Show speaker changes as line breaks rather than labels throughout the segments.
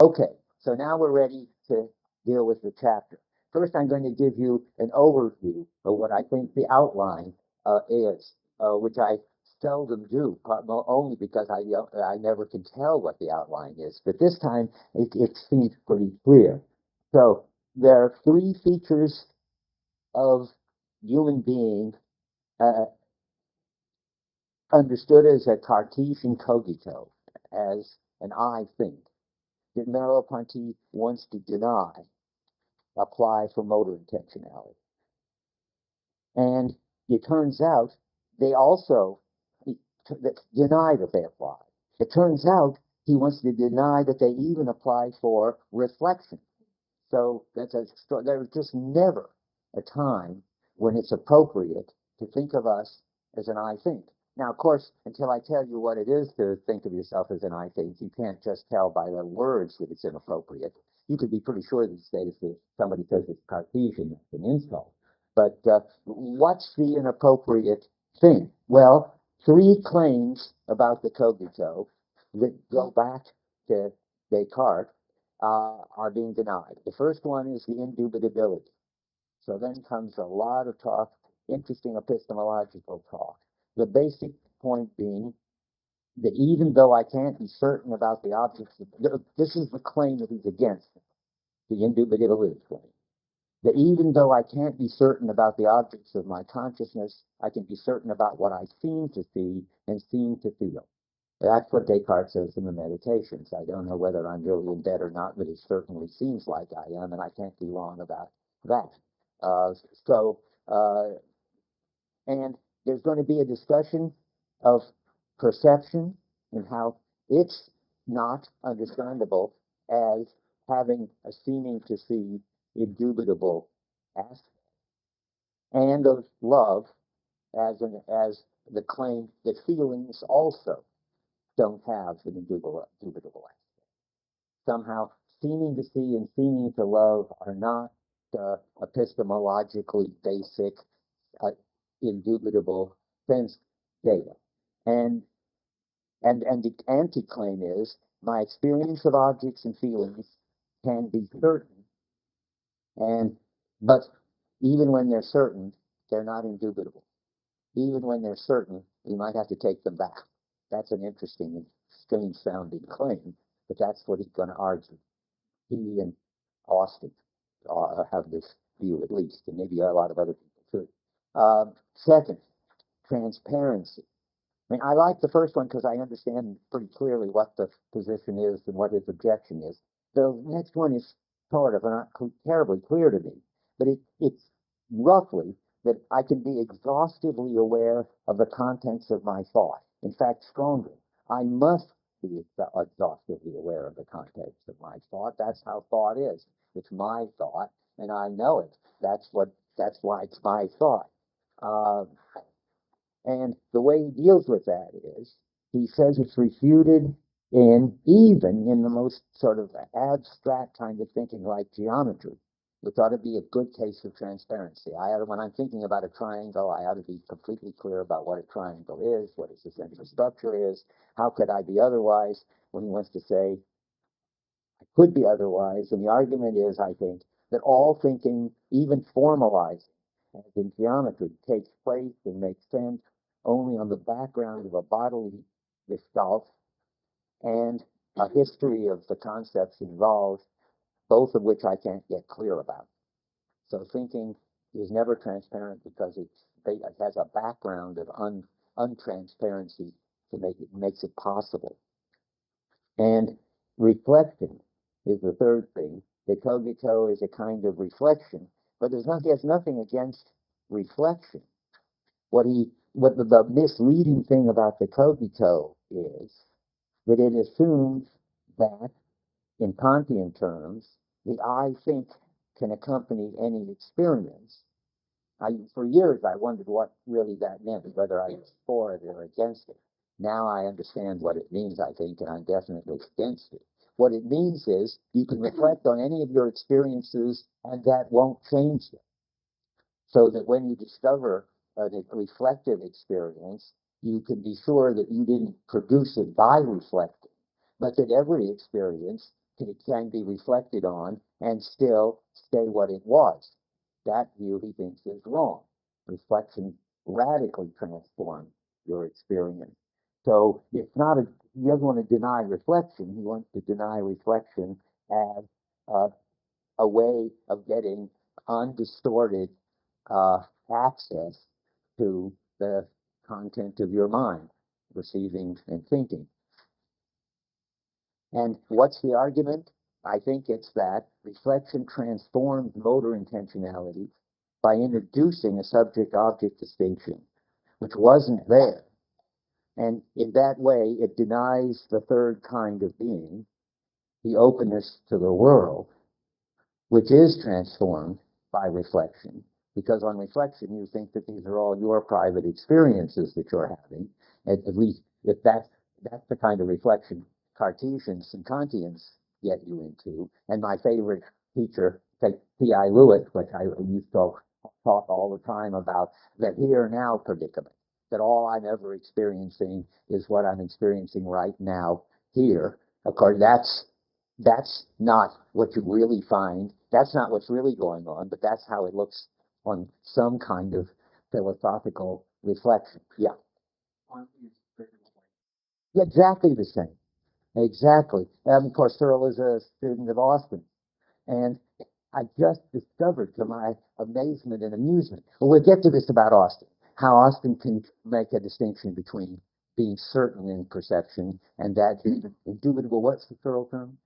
Okay, so now we're ready to deal with the chapter. First, I'm going to give you an overview of what I think the outline is, which I seldom do, only because I never can tell what the outline is. But this time, it seems pretty clear. So there are three features of human being uh, understood as a Cartesian cogito, as an I think, that Merleau-Ponty wants to deny apply for motor intentionality. And it turns out they also deny that they apply. It turns out he wants to deny that they even apply for reflection. So there's just never a time when it's appropriate to think of us as an I think. Now, of course, until I tell you what it is to think of yourself as an I think, you can't just tell by the words that it's inappropriate. You could be pretty sure these days that somebody says it's Cartesian, it's an insult. But what's the inappropriate thing? Well, three claims about the cogito that go back to Descartes are being denied. The first one is the indubitability. So then comes a lot of talk, interesting epistemological talk. The basic point being that even though I can't be certain about the objects, this is the claim that he's against, the indubitability claim. That even though I can't be certain about the objects of my consciousness, I can be certain about what I seem to see and seem to feel. That's what Descartes says in the Meditations. I don't know whether I'm really in bed or not, but it certainly seems like I am, and I can't be wrong about that. Uh, so, uh, and there's going to be a discussion of perception and how it's not understandable as having a seeming to see indubitable aspect, and of love as the claim that feelings also don't have an indubitable aspect. Somehow, seeming to see and seeming to love are not epistemologically basic, uh, indubitable sense data. And the anti-claim is my experience of objects and feelings can be certain, but even when they're certain, they're not indubitable. Even when they're certain, we might have to take them back. That's an interesting and strange sounding claim, but that's what he's going to argue. He and Austin have this view at least, and maybe a lot of other people too. Second, transparency. I mean, I like the first one because I understand pretty clearly what the position is and what his objection is. The next one is sort of not terribly clear to me, but it's roughly that I can be exhaustively aware of the contents of my thought. In fact, stronger, I must be exhaustively aware of the contents of my thought. That's how thought is. It's my thought, and I know it. That's why it's my thought. Uh, and the way he deals with that is he says it's refuted even in the most sort of abstract kind of thinking like geometry, which ought to be a good case of transparency. When I'm thinking about a triangle, I ought to be completely clear about what a triangle is, what its essential structure is. How could I be otherwise? When he wants to say I could be otherwise, and the argument is, I think, that all thinking, even formalizing, as in geometry, takes place and makes sense only on the background of a bodily gestalt and a history of the concepts involved, both of which I can't get clear about. So thinking is never transparent because it has a background of untransparency to makes it possible. And reflection is the third thing. The cogito is a kind of reflection, but he has nothing against reflection. What the misleading thing about the cogito is that it assumes that, in Kantian terms, the I think can accompany any experience. For years, I wondered what really that meant, whether I was for it or against it. Now I understand what it means, I think, and I'm definitely against it. What it means is you can reflect on any of your experiences, and that won't change them. So that when you discover a reflective experience, you can be sure that you didn't produce it by reflecting, but that every experience it can be reflected on and still stay what it was. That view he thinks is wrong. Reflection radically transforms your experience. So it's not a, he doesn't want to deny reflection. He wants to deny reflection as a way of getting undistorted access to the content of your mind, receiving and thinking. And what's the argument? I think it's that reflection transforms motor intentionality by introducing a subject-object distinction, which wasn't there. And in that way, it denies the third kind of being, the openness to the world, which is transformed by reflection. Because on reflection, you think that these are all your private experiences that you're having. At least if that's the kind of reflection Cartesians and Kantians get you into. And my favorite teacher, P.I. Lewis, which I used to talk all the time about, the here now predicament. That all I'm ever experiencing is what I'm experiencing right now here. Of course, that's not what you really find. That's not what's really going on, but that's how it looks on some kind of philosophical reflection. Yeah. Yeah, exactly the same. Exactly. Of course, Searle is a student of Austin. And I just discovered, to my amazement and amusement, well, we'll get to this about Austin, how Austin can make a distinction between being certain in perception and that being indubitable. What's the Searle term?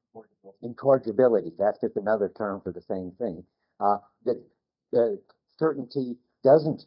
Incorrigibility. That's just another term for the same thing. That certainty doesn't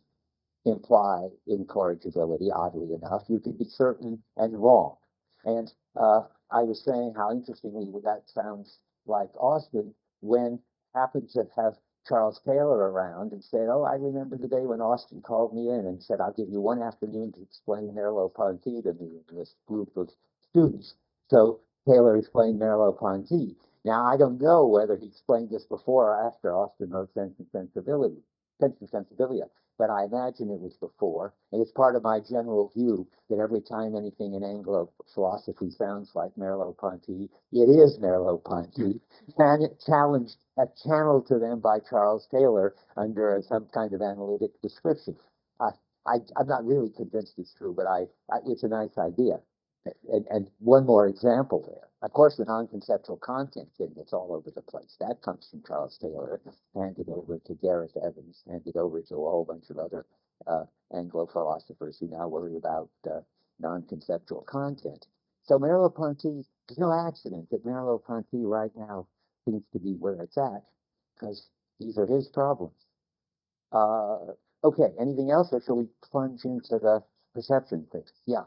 imply incorrigibility, oddly enough. You can be certain and wrong. And I was saying how interestingly that sounds like Austin when happened to have Charles Taylor around and said, oh, I remember the day when Austin called me in and said, I'll give you one afternoon to explain Merleau-Ponty to me and this group of students. So Taylor explained Merleau-Ponty. Now, I don't know whether he explained this before or after Austin wrote Sense and Sensibility, Sense and Sensibilia, but I imagine it was before. And it's part of my general view that every time anything in Anglo philosophy sounds like Merleau-Ponty, it is Merleau-Ponty, and it channeled to them by Charles Taylor under some kind of analytic description. I'm not really convinced it's true, but it's a nice idea. And one more example there. Of course, the non-conceptual content thing that's all over the place, that comes from Charles Taylor, handed over to Gareth Evans, handed over to a whole bunch of other Anglo philosophers who now worry about non-conceptual content. So Merleau-Ponty, there's no accident that Merleau-Ponty right now seems to be where it's at, because these are his problems. Okay, anything else, or shall we plunge into the perception thing? Yeah.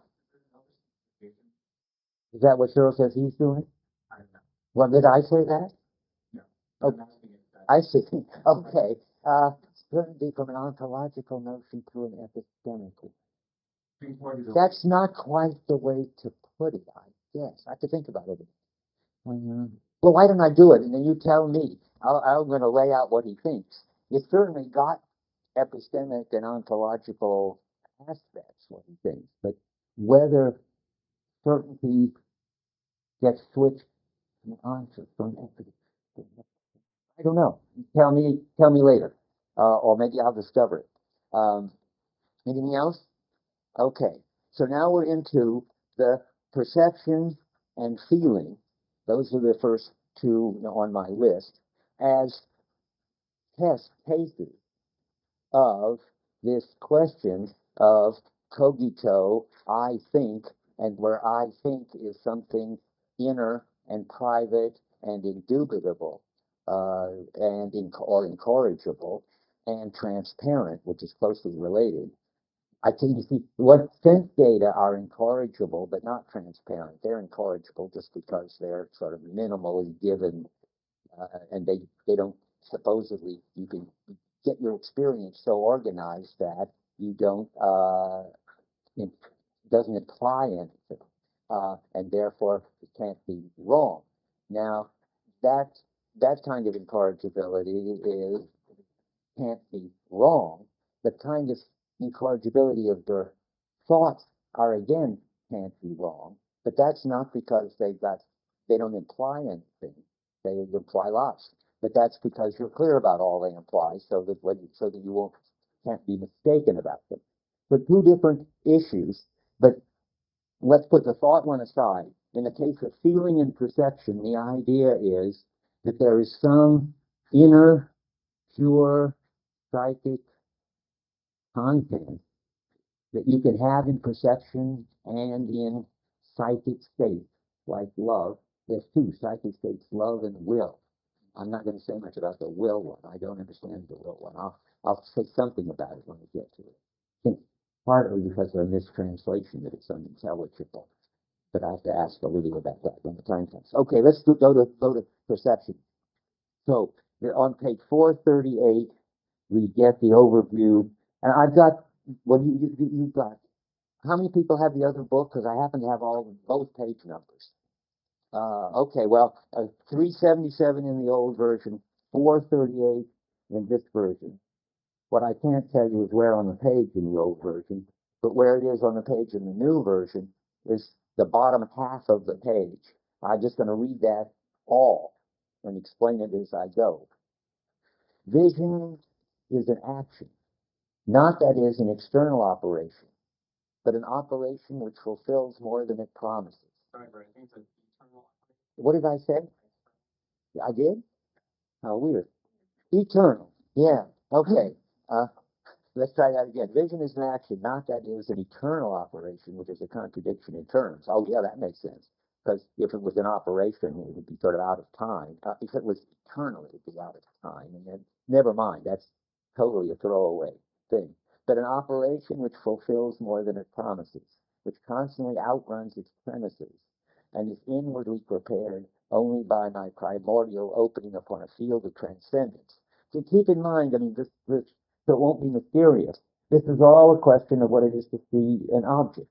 Is that what Searle says he's doing? Well, did I say that? Oh, I see. Okay. Certainty from an ontological notion to an epistemic. That's not quite the way to put it, I guess. I have to think about it. Well, why don't I do it? And then you tell me. I'm going to lay out what he thinks. It's certainly got epistemic and ontological aspects, what he thinks. But whether certainty gets switched onto from I don't know. Tell me later, or maybe I'll discover it. Anything else? Okay. So now we're into the perception and feeling. Those are the first two on my list as test cases of this question of cogito, I think, and where I think is something inner and private and indubitable, or incorrigible, and transparent, which is closely related. I think you see what sense data are incorrigible but not transparent. They're incorrigible just because they're sort of minimally given, and they don't supposedly you can get your experience so organized that you don't it doesn't imply anything, and therefore it can't be wrong. Now that kind of incorrigibility is can't be wrong. The kind of incorrigibility of their thoughts are again can't be wrong, but that's not because they don't imply anything. They imply lots. But that's because you're clear about all they imply, so that you can't be mistaken about them. So two different issues, but let's put the thought one aside. In the case of feeling and perception, the idea is that there is some inner, pure, psychic content that you can have in perception and in psychic states, like love. There's two psychic states, love and will. I'm not going to say much about the will one. I don't understand the will one. I'll say something about it when we get to it. I think partly because of a mistranslation that it's unintelligible. But I have to ask Olivia about that when the time comes. Okay, let's go to perception. So on page 438, we get the overview, and I've got you've got. How many people have the other book? Because I happen to have both page numbers. Okay, well, 377 in the old version, 438 in this version. What I can't tell you is where on the page in the old version, but where it is on the page in the new version is the bottom half of the page. I'm just going to read that all and explain it as I go. Vision is an action, not that is an external operation, but an operation which fulfills more than it promises. What did I say? I did? How weird. Eternal. Yeah. Okay. Let's try that again. Vision is an action, not that it is an eternal operation, which is a contradiction in terms. Oh, yeah, that makes sense. Because if it was an operation, it would be sort of out of time. If it was eternal, it would be out of time. And then, never mind, that's totally a throwaway thing. But an operation which fulfills more than it promises, which constantly outruns its premises, and is inwardly prepared only by my primordial opening upon a field of transcendence. So keep in mind, I mean, this so it won't be mysterious. This is all a question of what it is to see an object.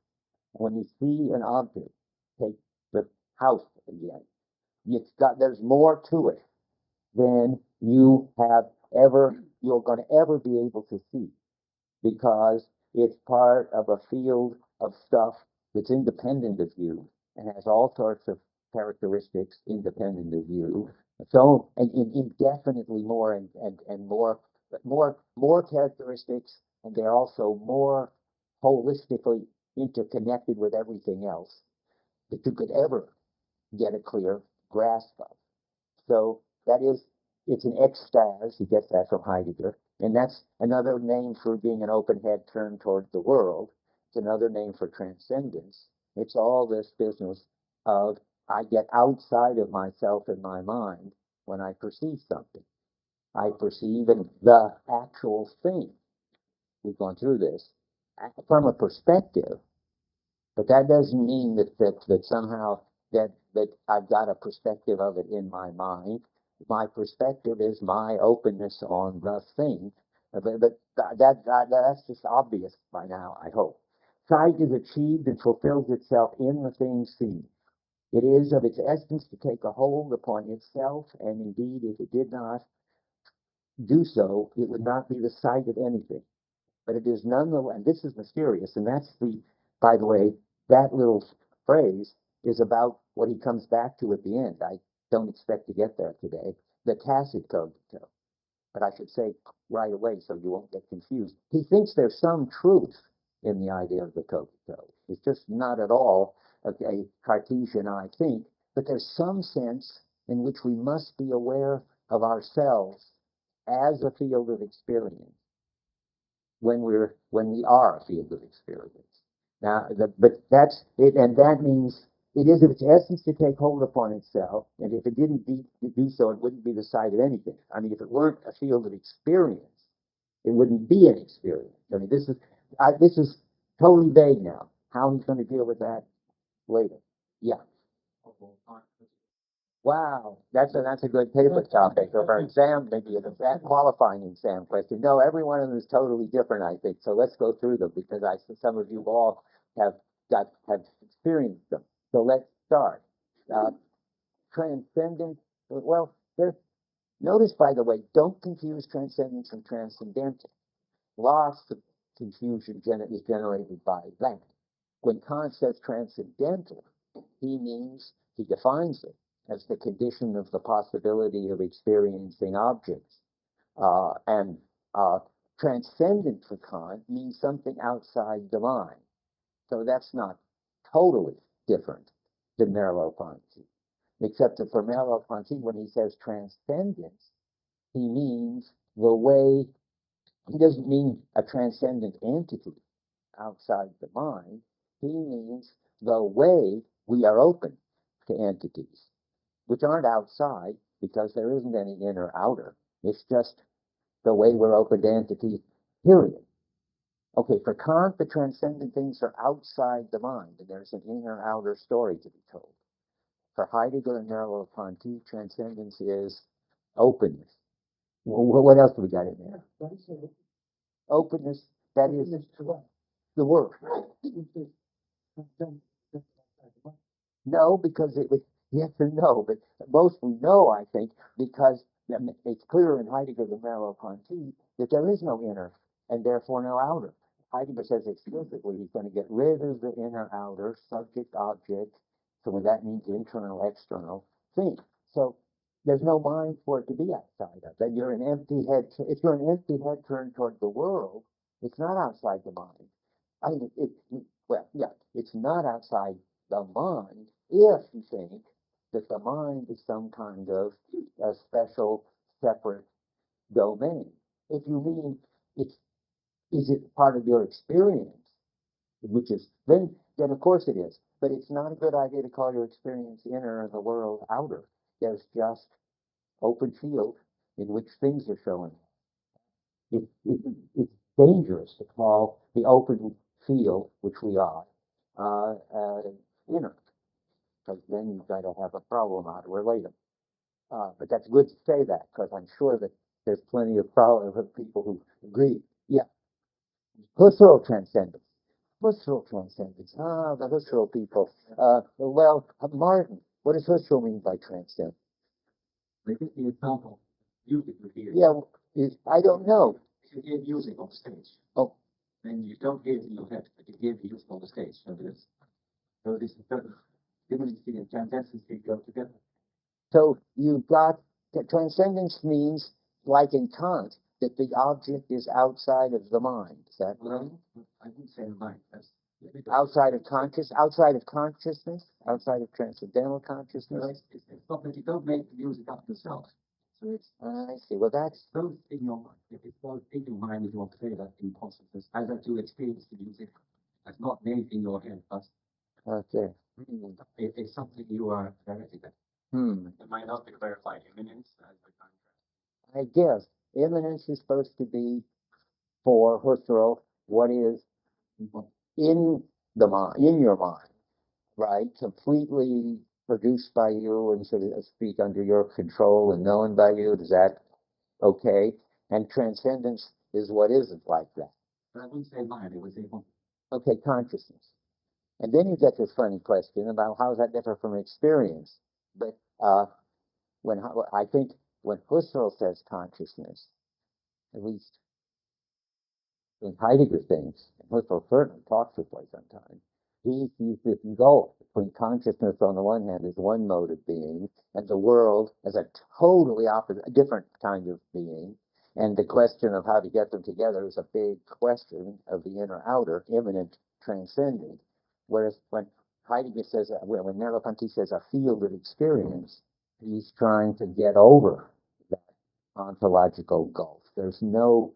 When you see an object, take the house again, there's more to it than you're going to ever be able to see, because it's part of a field of stuff that's independent of you and has all sorts of characteristics independent of you. So, and indefinitely more and more characteristics, and they're also more holistically interconnected with everything else that you could ever get a clear grasp of. So that is, it's an ekstase. He gets that from Heidegger. And that's another name for being an open head turned toward the world. It's another name for transcendence. It's all this business of I get outside of myself and my mind when I perceive something. I perceive the actual thing. We've gone through this from a perspective, but that doesn't mean that somehow that I've got a perspective of it in my mind. My perspective is my openness on the thing. But that's just obvious by now, I hope. Sight is achieved and fulfills itself in the thing seen. It is of its essence to take a hold upon itself, and indeed, if it did not do so, it would not be the sight of anything. But it is nonetheless, and this is mysterious, and that's by the way, that little phrase is about what he comes back to at the end. I don't expect to get there today. The tacit cogito. But I should say right away so you won't get confused. He thinks there's some truth in the idea of the cogito. It's just not at all a Cartesian I think, but there's some sense in which we must be aware of ourselves as a field of experience when we are a field of experience. Now, but that's it, and that means it is of its essence to take hold upon itself, and if it didn't do so, it wouldn't be the sight of anything. I mean, if it weren't a field of experience, it wouldn't be an experience. I mean, this is totally vague now. How he's going to deal with that later? Yeah. Wow, that's a good paper topic of our exam, maybe that qualifying exam question. No, every one of them is totally different, I think. So let's go through them because some of you all have experienced them. So let's start. Transcendence. Well, notice by the way, don't confuse transcendence and transcendental. Lots of confusion is generated by that. When Kant says transcendental, he defines it as the condition of the possibility of experiencing objects. And transcendent for Kant means something outside the mind. So that's not totally different than Merleau-Ponty, except that for Merleau-Ponty, when he says transcendence, he means the way, he doesn't mean a transcendent entity outside the mind. He means the way we are open to entities, which aren't outside because there isn't any inner outer. It's just the way we're open to entities, period. Okay, for Kant, the transcendent things are outside the mind, and there's an inner outer story to be told. For Heidegger and Merleau-Ponty, transcendence is openness. What else do we got in there? Openness, that is the word. No, because it was yes and no, but mostly no, I think, because it's clear in Heidegger and Merleau-Ponty that there is no inner and therefore no outer. Heidegger says explicitly he's going to get rid of the inner outer, subject, object, so that means internal, external thing. So there's no mind for it to be outside of. Then you're an empty head. If you're an empty head turned toward the world, it's not outside the mind. I mean, well, yeah, it's not outside the mind if you think that the mind is some kind of a special, separate domain. If you mean is it part of your experience, which is then of course it is. But it's not a good idea to call your experience inner and the world outer. There's just open field in which things are showing. It's dangerous to call the open field, which we are, inner, because then you've got to have a problem how to relate them. But that's good to say that, because I'm sure that there's plenty of problems with people who agree. Yeah, Husserl transcendence. Husserl transcendence. Ah, the Husserl people. Well, Martin, what does Husserl mean by transcendence?
They give the example. Music would be.
Yeah, I don't know.
If you give music on stage,
Oh,
then you don't give in your head, but you give music on the stage. So this divinity and transcendence go together.
so you've got transcendence means, like in Kant, that the object is outside of the mind. Is that
Well, I wouldn't say mind. That's
outside of outside of consciousness, outside of transcendental consciousness?
it's not that you don't make the music up yourself. So it's
I see. Well, that's
both in your mind. It's both in your mind, if you want to say that, in consciousness, as that you experience the music. It's not made in your head, but
okay.
it's something you are directing at. It might not be clarified imminence as the contrast.
I guess immanence is supposed to be for Husserl what is in the mind, in your mind, right? Completely produced by you and so to speak under your control and known by you. Is that okay? And transcendence is what isn't like that.
But I wouldn't say mind, it would say
Okay, consciousness. And then you get this funny question about how does that differ from experience? But when I think when Husserl says consciousness, at least in Heidegger thinks, and Husserl certainly talks this way sometimes, he sees this gulf between consciousness on the one hand as one mode of being, and the world as a totally opposite, a different kind of being. And the question of how to get them together is a big question of the inner outer, immanent, transcendent. Whereas when Heidegger says, when Merleau-Ponty says a field of experience, he's trying to get over that ontological gulf. There's nothing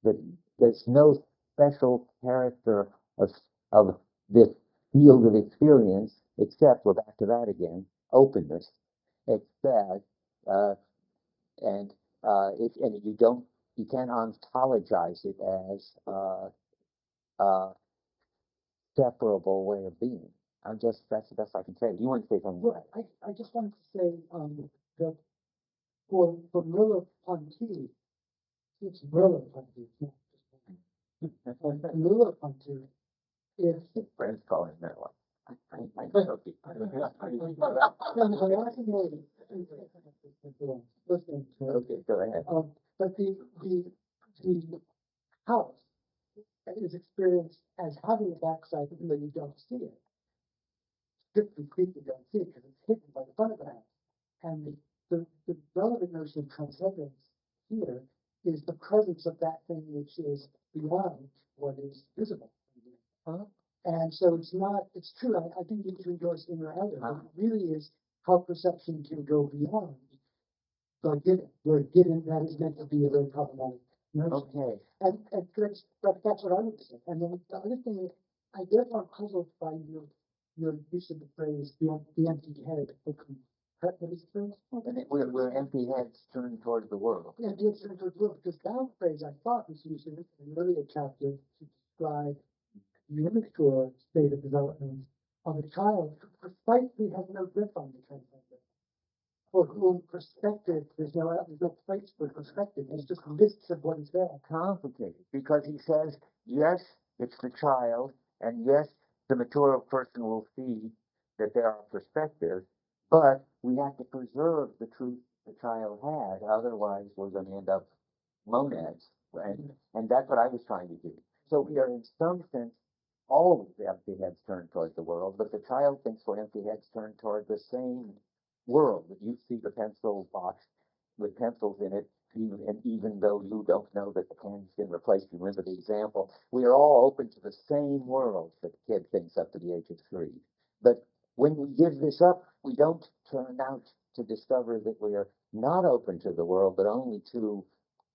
that there's no special character of this field of experience except, we're back to that again, openness. Except, and you can't ontologize it as a separable way of being. That's the best I can say. Do you want to say something?
Well, I just wanted to say that for Merleau-Ponty, it's Merleau-Ponty, Merleau-Ponty is
Friends call him Merleau.
listening to it.
Okay, go ahead.
But the house is experienced as having a backside even though you don't see it. Strictly speaking, you don't see it because it's hidden. And the relevant notion of transcendence here is the presence of that thing which is beyond what is visible. And so it's true, I think you can endorse in or out of it. It really is how perception can go beyond the given, where given that is meant to be a very problematic notion.
Okay.
And that's what I would say. And then the other thing is, I therefore am puzzled by your use of the phrase the empty head. What is the phrase?
We're empty heads turned toward the world.
Yeah, the empty head towards the world, because that phrase I thought was used in an earlier chapter to describe the immature state of development of a child who precisely has no grip on the transcendent. For whom perspective, there's no place for perspective. There's just lists of what is there.
Complicated, because he says, yes, it's the child, and yes, the mature person will see that there are perspectives, but we have to preserve the truth the child had, otherwise we're going to end up monads, right? And that's what I was trying to do. So we are in some sense always empty heads turned toward the world, but the child thinks we're empty heads turned toward the same world. That you see the pencil box with pencils in it, even though you don't know that the pen's been replaced. Remember the example. We are all open to the same world that the kid thinks up to the age of 3. But when we give this up, we don't turn out to discover that we are not open to the world, but only to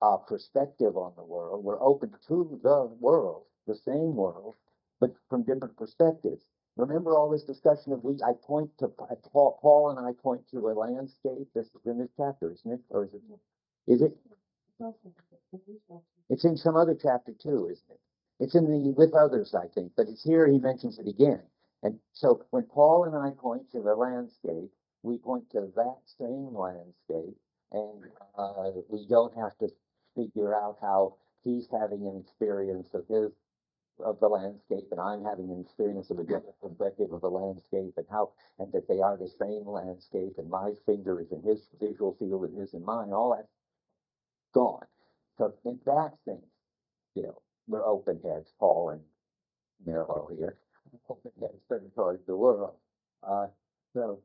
our perspective on the world. We're open to the world, the same world, but from different perspectives. Remember all this discussion of I point to Paul and I point to a landscape. This is in this chapter, isn't it? Or is it? Is it? It's in some other chapter too, isn't it? It's in the with others, I think, but it's here he mentions it again. And so when Paul and I point to the landscape, we point to that same landscape, and we don't have to figure out how he's having an experience of the landscape, and I'm having an experience of a different perspective of the landscape, and that they are the same landscape, and my finger is in his visual field and his in mine. All that's gone. So in that sense, we're open heads, Paul and Merleau here, open heads turning towards the world. So.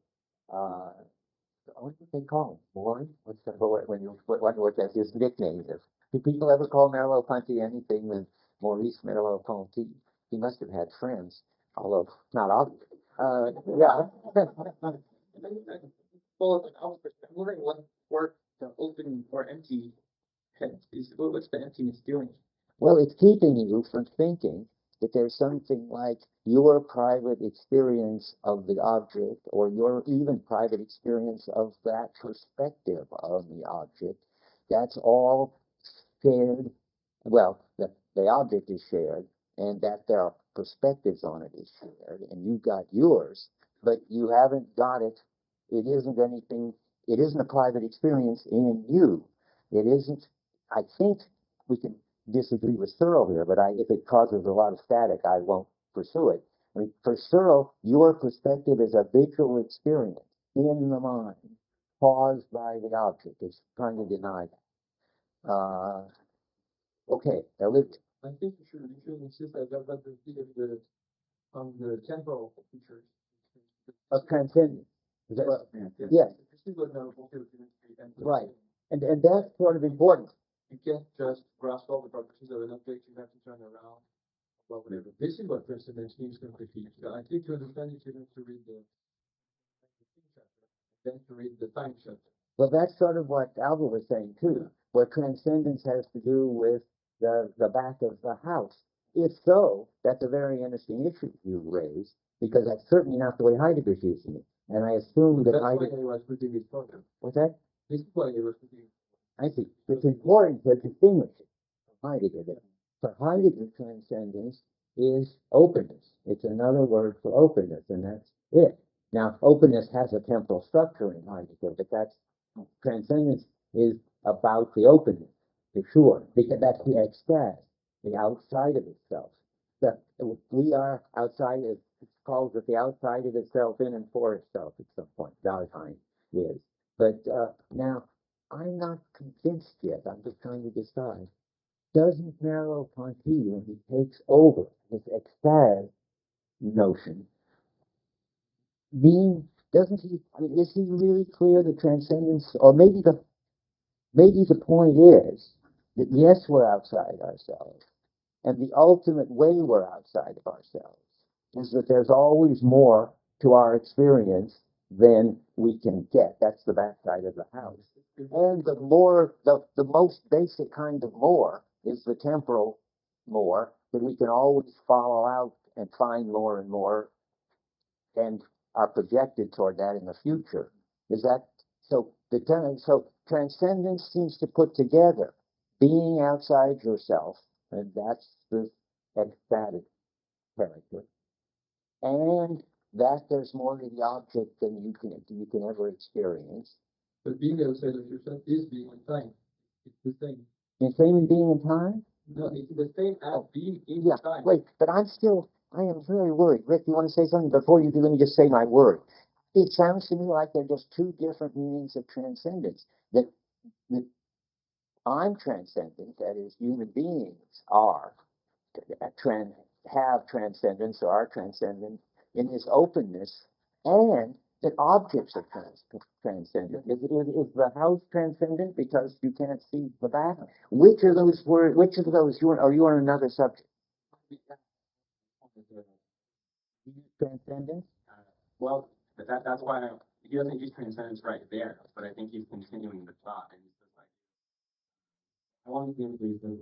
What do they call him? Boy? What's that? When you wonder what that his nickname is? Do people ever call Merleau-Ponty anything than Maurice Merleau-Ponty? He must have had friends, although not obvious. Yeah.
Well, I was wondering what work the open or empty head is. What's the emptiness doing?
Well, it's keeping you from thinking that there's something like your private experience of the object, or your even private experience of that perspective of the object. That's all shared. Well, the object is shared, and that there are perspectives on it is shared, and you've got yours, but you haven't got it. It isn't anything. It isn't a private experience in you. It isn't. I think we can disagree with Searle here, but if it causes a lot of static, I won't pursue it. I mean, for Searle, your perspective is a visual experience in the mind, caused by the object. It's trying to deny that. Okay, I lived.
I think you should insist that on the temporal features
Of transcendence.
Well,
yes.
Right.
And that's sort of important.
You can't just grasp all the properties of an object. You have to turn around. Well, whatever. This is what transcendence means completely. So I think to understand it, you have to read the chapter, then to read the time chapter.
Well, that's sort of what Albert was saying too, where transcendence has to do with the back of the house. If so, that's a very interesting issue you raise, because that's certainly not the way Heidegger's using it. And I assume that
Heidegger was putting his program.
What's that?
This is why he was putting.
I see. It's important to distinguish it from Heidegger. That for Heidegger, transcendence is openness. It's another word for openness, and that's it. Now, openness has a temporal structure in Heidegger, but that's transcendence is about the openness, for sure, because that's the ecstase, the outside of itself. We are outside of, it calls it the outside of itself in and for itself at some point. Valentine is. But now, I'm not convinced yet. I'm just trying to decide. Doesn't Merleau-Ponty, when he takes over this ecstase notion, mean Doesn't he? I mean, is he really clear that transcendence, or maybe the point is that yes, we're outside ourselves, and the ultimate way we're outside of ourselves is that there's always more to our experience than we can get. That's the backside of the house. And the most basic kind of more is the temporal more, that we can always follow out and find more and more and are projected toward that in the future. Is that so? So transcendence seems to put together being outside yourself, and that's the ecstatic character, and that there's more to the object than you can ever experience.
But being outside of yourself is being in time. It's the same.
The same in being in time?
No, it's the same as being in
Yeah,
time.
wait, but I am very worried. Rick, you want to say something? Before you do, let me just say my word. It sounds to me like they're just two different meanings of transcendence. That I'm transcendent, that is, human beings are, have transcendence or are transcendent in this openness, and that objects are transcendent. Is the house transcendent because you can't see the back? Which of those are you on another subject? Transcendence?
Well, that's why he doesn't use transcendence right there, but I think he's continuing the thought, and he's just like, I want to be able to use those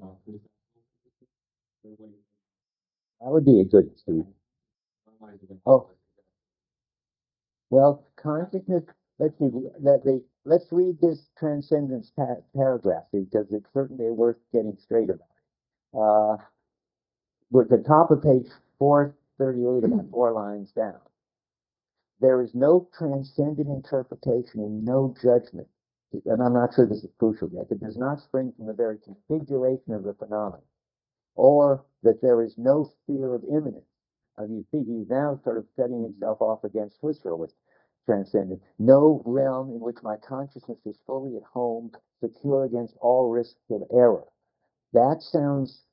That would be a good student. Oh, well, consciousness. Let's see. Let's read this transcendence paragraph because it's certainly worth getting straight about. With the top of page 438, about 4 lines down. There is no transcendent interpretation and no judgment, and I'm not sure this is crucial yet, that does not spring from the very configuration of the phenomenon, or that there is no fear of imminence. You see, he's now sort of setting himself off against Husserl with transcendent. No realm in which my consciousness is fully at home, secure against all risks of error. That sounds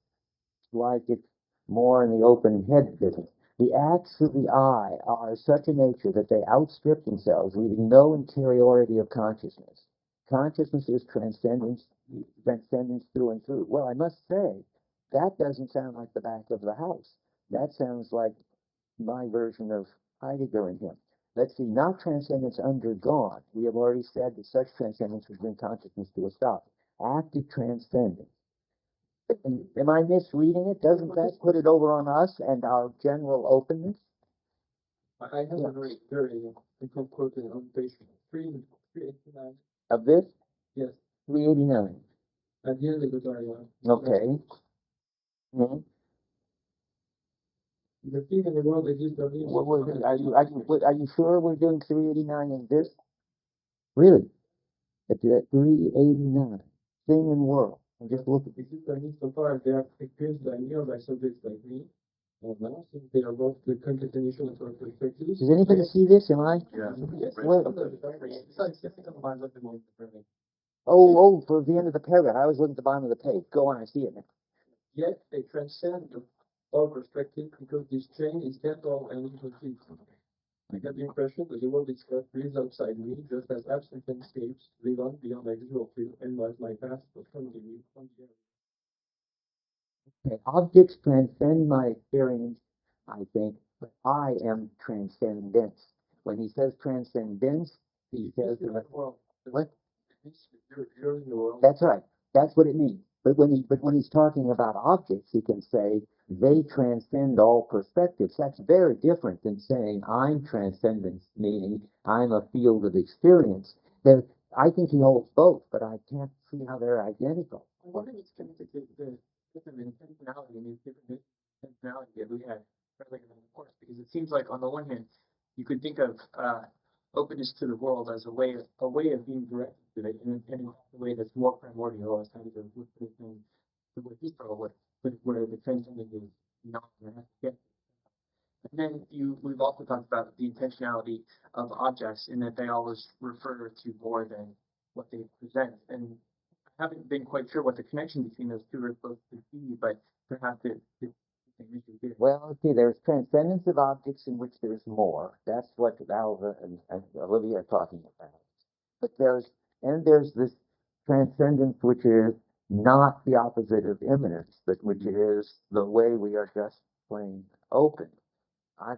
like it's more in the open head business. The acts of the I are of such a nature that they outstrip themselves, leaving no interiority of consciousness. Consciousness is transcendence through and through. Well, I must say, that doesn't sound like the back of the house. That sounds like my version of Heidegger and him. Let's see, not transcendence undergone. We have already said that such transcendence would bring consciousness to a stop. Active transcendence. Am I misreading it? Doesn't that put it over on us and our general openness?
I have a very quoted on page 389.
Of this?
Yes,
389.
at the end of the dialogue.
Okay. Mm-hmm.
The thing in the world exists only.
Are you sure we're doing 389 in this? Really? At 389. Thing and world. I'm just looking.
Exist only so far as they are experienced by me or by subjects like me. And now, since they are both the concatenation of our perspectives.
Does anybody see this? Am I?
yeah.
Yes.
Where? Oh, for the end of the paragraph. I was looking at the bottom of the page. Go on, I see it now.
Yet they transcend all perspective because this chain is temporal and incomplete. I get the impression that the world itself lives outside me, just as absent landscapes live on beyond my visual field and was my past was currently me from the other.
Okay. Objects transcend my experience, I think, but I am transcendence. When he says transcendence, he says
Well,
what?
you're in the world.
That's right. That's what it means. But when he's talking about objects, he can say they transcend all perspectives. That's very different than saying I'm transcendence, meaning I'm a field of experience. I think he holds both, but I can't see how they're identical.
I wonder if it's connected to the different intentionality and these different intentionality that we had earlier in the course, because it seems like on the one hand, you could think of openness to the world as a way of being directed to it in a way that's more primordial, as kind of would put it in the way Husserl would, but where the transcendent is not going to get. And then we've also talked about the intentionality of objects in that they always refer to more than what they present. And I haven't been quite sure what the connection between those two are supposed to be, but perhaps the same issue here.
Well, see, there's transcendence of objects in which there's more. That's what Alva and Olivia are talking about. But there's this transcendence which is not the opposite of immanence, but which is the way we are just plain open. I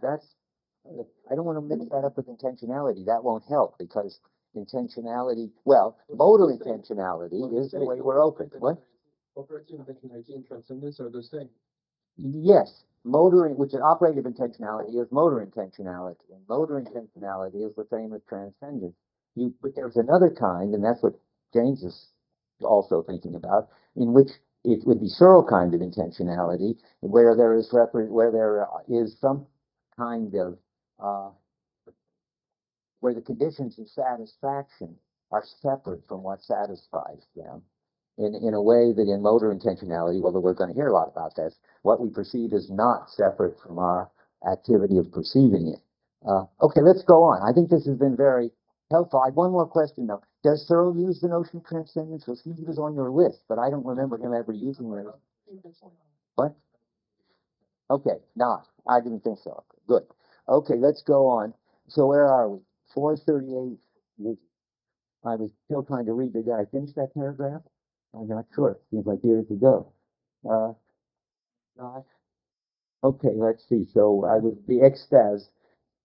don't want to mix that up with intentionality. That won't help because intentionality, well, motor intentionality is the way we're open. What?
Operative intentionality and transcendence are the same.
Yes, motoring, which is operative intentionality, is motor intentionality, and motor intentionality is the same as transcendence. But there's another kind, and that's what James is also thinking about, in which it would be Searle kind of intentionality, where there is some kind of where the conditions of satisfaction are separate from what satisfies them in a way that in motor intentionality, although we're going to hear a lot about this, what we perceive is not separate from our activity of perceiving it. Okay, let's go on. I think this has been very helpful. I have one more question, though. Does Searle use the notion of transcendence? Because he was on your list, but I don't remember him ever using it. What? Okay, not. I didn't think so. Good. Okay, let's go on. So where are we? 438. I was still trying to read. Did I finish that paragraph? I'm not sure. Seems like years ago. Uh, okay, let's see. So I was the ekstase.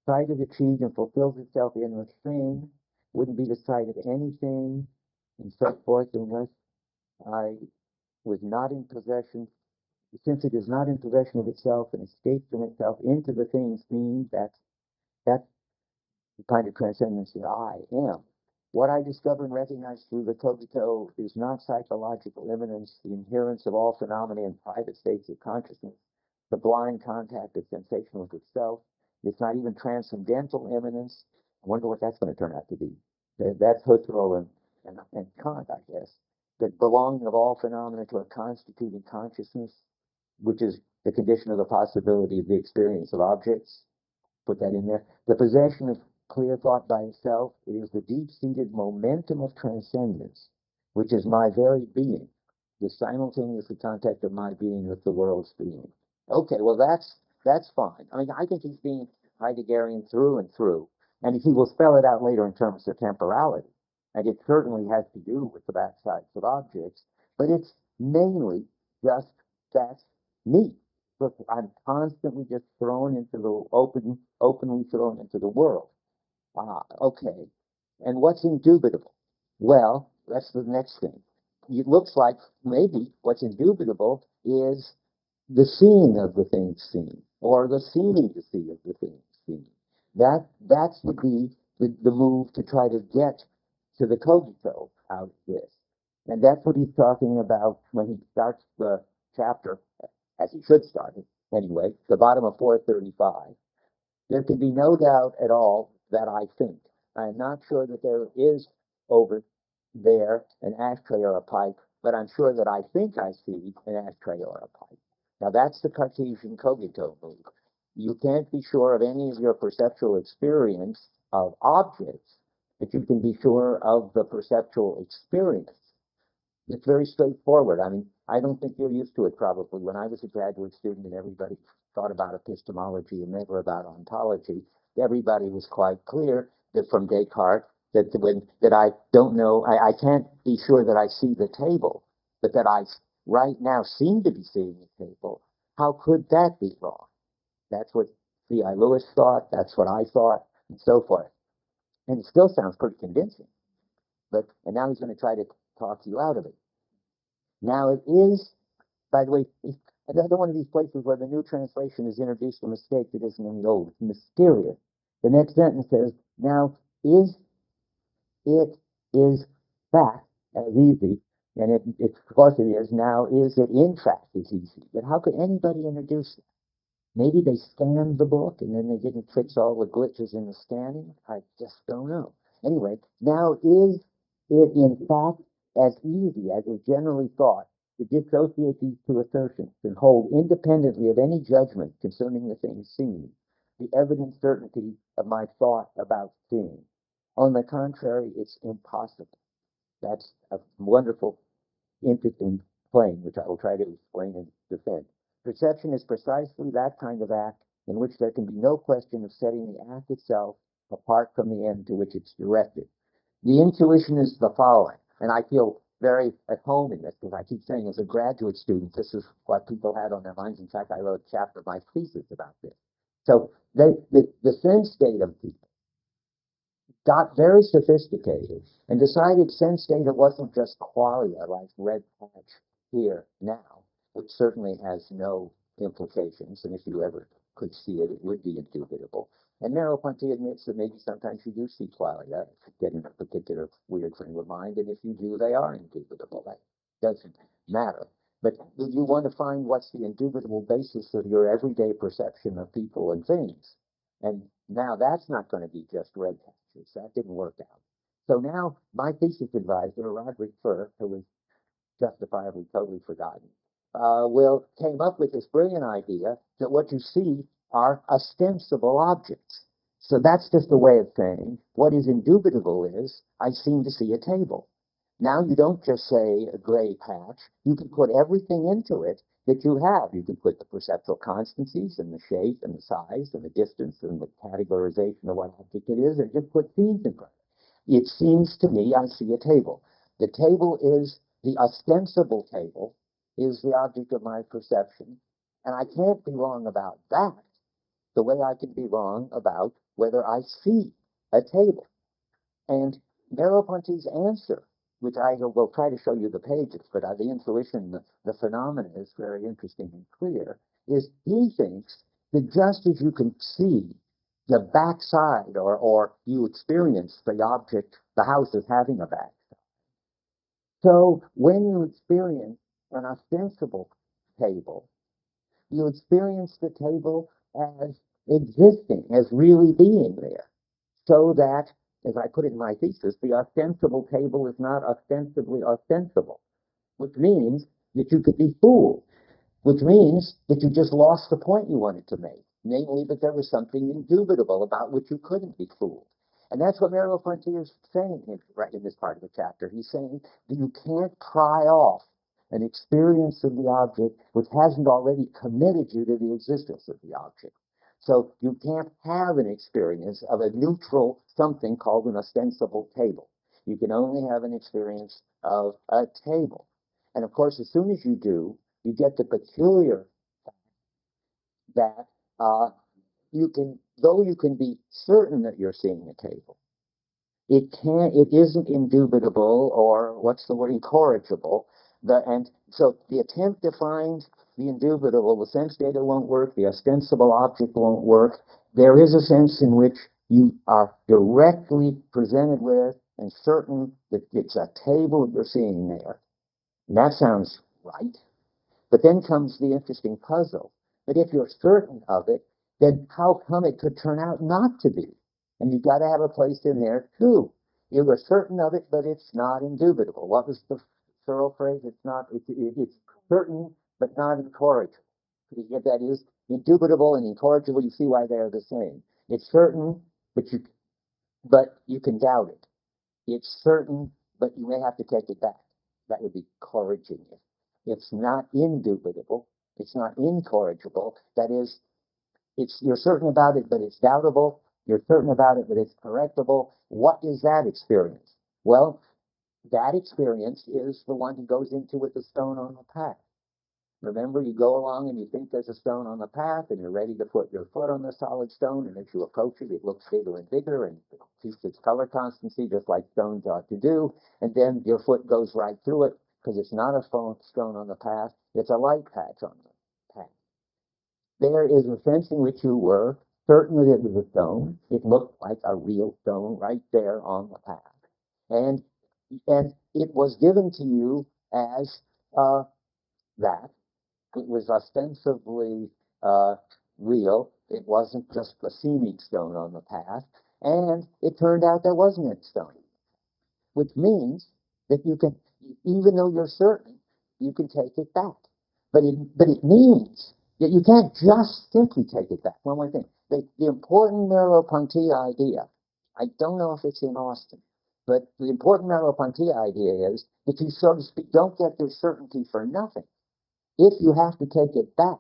Sight is achieved and fulfills itself in a thing. Wouldn't be the sight of anything, and so forth, unless I was not in possession. Since it is not in possession of itself and escapes from itself into the thing seen, that's the kind of transcendence that I am. What I discover and recognize through the cogito is not psychological immanence, the inherence of all phenomena in private states of consciousness, the blind contact of sensation with itself. It's not even transcendental immanence. I wonder what that's going to turn out to be. That's Husserl and Kant, I guess. The belonging of all phenomena to a constituted consciousness, which is the condition of the possibility of the experience of objects. Put that in there. The possession of clear thought by itself, it is the deep-seated momentum of transcendence, which is my very being, the simultaneous contact of my being with the world's being. Okay, well that's fine. I mean, I think he's being Heideggerian through and through, and he will spell it out later in terms of temporality, and it certainly has to do with the backsides of objects, but it's mainly just that's me. Look, I'm constantly just thrown into the openly thrown into the world. Okay. And what's indubitable? Well, that's the next thing. It looks like maybe what's indubitable is the seeing of the things seen, or the seeming to see of the things seen. That's would be the move to try to get to the cogito out of this. And that's what he's talking about when he starts the chapter, as he should start it anyway, the bottom of 435. There can be no doubt at all that I think. I am not sure that there is over there an ashtray or a pipe, but I'm sure that I think I see an ashtray or a pipe. Now that's the Cartesian cogito move. You can't be sure of any of your perceptual experience of objects, but you can be sure of the perceptual experience. It's very straightforward. I mean, I don't think you're used to it probably. When I was a graduate student and everybody thought about epistemology and never about ontology, everybody was quite clear that from Descartes that I don't know, I can't be sure that I see the table, but that I right now seem to be seeing the table. How could that be wrong? That's what C.I. Lewis thought, that's what I thought, and so forth. And it still sounds pretty convincing. And now he's going to try to talk you out of it. Now it is, by the way, another one of these places where the new translation has introduced a mistake that isn't in the old. It's mysterious. The next sentence says, now is fact as easy, and of course it is, now is it in fact as easy. But how could anybody introduce it? Maybe they scanned the book and then they didn't fix all the glitches in the scanning. I just don't know. Anyway, now is it in fact as easy as is generally thought to dissociate these two assertions and hold independently of any judgment concerning the things seen, the evident certainty of my thought about seeing. On the contrary, it's impossible. That's a wonderful, interesting claim, which I will try to explain and defend. Perception is precisely that kind of act in which there can be no question of setting the act itself apart from the end to which it's directed. The intuition is the following, and I feel very at home in this because I keep saying as a graduate student, this is what people had on their minds. In fact, I wrote a chapter of my thesis about this. So the sense state of people got very sophisticated and decided sense data wasn't just qualia like red patch here now, which certainly has no implications, and if you ever could see it, it would be indubitable. And Merleau-Ponty admits that maybe sometimes you do see qualia getting a particular weird frame of mind, and if you do, they are indubitable. That doesn't matter. But if you want to find what's the indubitable basis of your everyday perception of people and things, and now that's not going to be just red patches. That didn't work out. So now my thesis advisor, Roderick Furr, who was justifiably totally forgotten, came up with this brilliant idea that what you see are ostensible objects. So that's just a way of saying what is indubitable is I seem to see a table. Now you don't just say a gray patch. You can put everything into it that you have. You can put the perceptual constancies and the shape and the size and the distance and the categorization of what object it is, and just put these in front. It seems to me I see a table. The table is the ostensible table, is the object of my perception, and I can't be wrong about that the way I can be wrong about whether I see a table. And Merleau-Ponty's answer, which I will try to show you the pages, but the intuition, the phenomena is very interesting and clear, is he thinks that just as you can see the backside or you experience the object, the house as having a backside, so when you experience an ostensible table, you experience the table as existing, as really being there, so that, as I put it in my thesis, the ostensible table is not ostensibly ostensible, which means that you could be fooled, which means that you just lost the point you wanted to make, namely that there was something indubitable about which you couldn't be fooled. And that's what Merleau-Ponty is saying right in this part of the chapter. He's saying that you can't pry off an experience of the object which hasn't already committed you to the existence of the object. So you can't have an experience of a neutral something called an ostensible table. You can only have an experience of a table. And of course, as soon as you do, you get the peculiar fact that though you can be certain that you're seeing a table, it isn't indubitable, or what's the word, incorrigible. And so the attempt to find the indubitable, the sense data won't work, the ostensible object won't work. There is a sense in which you are directly presented with and certain that it's a table you're seeing there. And that sounds right. But then comes the interesting puzzle. That if you're certain of it, then how come it could turn out not to be? And you've got to have a place in there too. You were certain of it, but it's not indubitable. What was the Searle phrase? It's certain, but not incorrigible. That is, indubitable and incorrigible, you see why they're the same. It's certain, but you can doubt it. It's certain, but you may have to take it back. That would be corriging it. It's not indubitable. It's not incorrigible. That is, you're certain about it, but it's doubtable. You're certain about it, but it's correctable. What is that experience? Well, that experience is the one he goes into with the stone on the path. Remember, you go along and you think there's a stone on the path, and you're ready to put your foot on the solid stone, and as you approach it, it looks bigger and bigger, and it keeps its color constancy, just like stones ought to do, and then your foot goes right through it, because it's not a stone on the path, it's a light patch on the path. There is a sense in which you were certain that it was a stone. It looked like a real stone right there on the path. And it was given to you as that. It was ostensibly real. It wasn't just a seeming stone on the path. And it turned out there wasn't a stone, which means that you can, even though you're certain, you can take it back. But it means that you can't just simply take it back. One more thing. The important Merleau-Ponty idea, I don't know if it's in Austin, but the important Merleau-Ponty idea is that you, so to speak, don't get your certainty for nothing. If you have to take it back,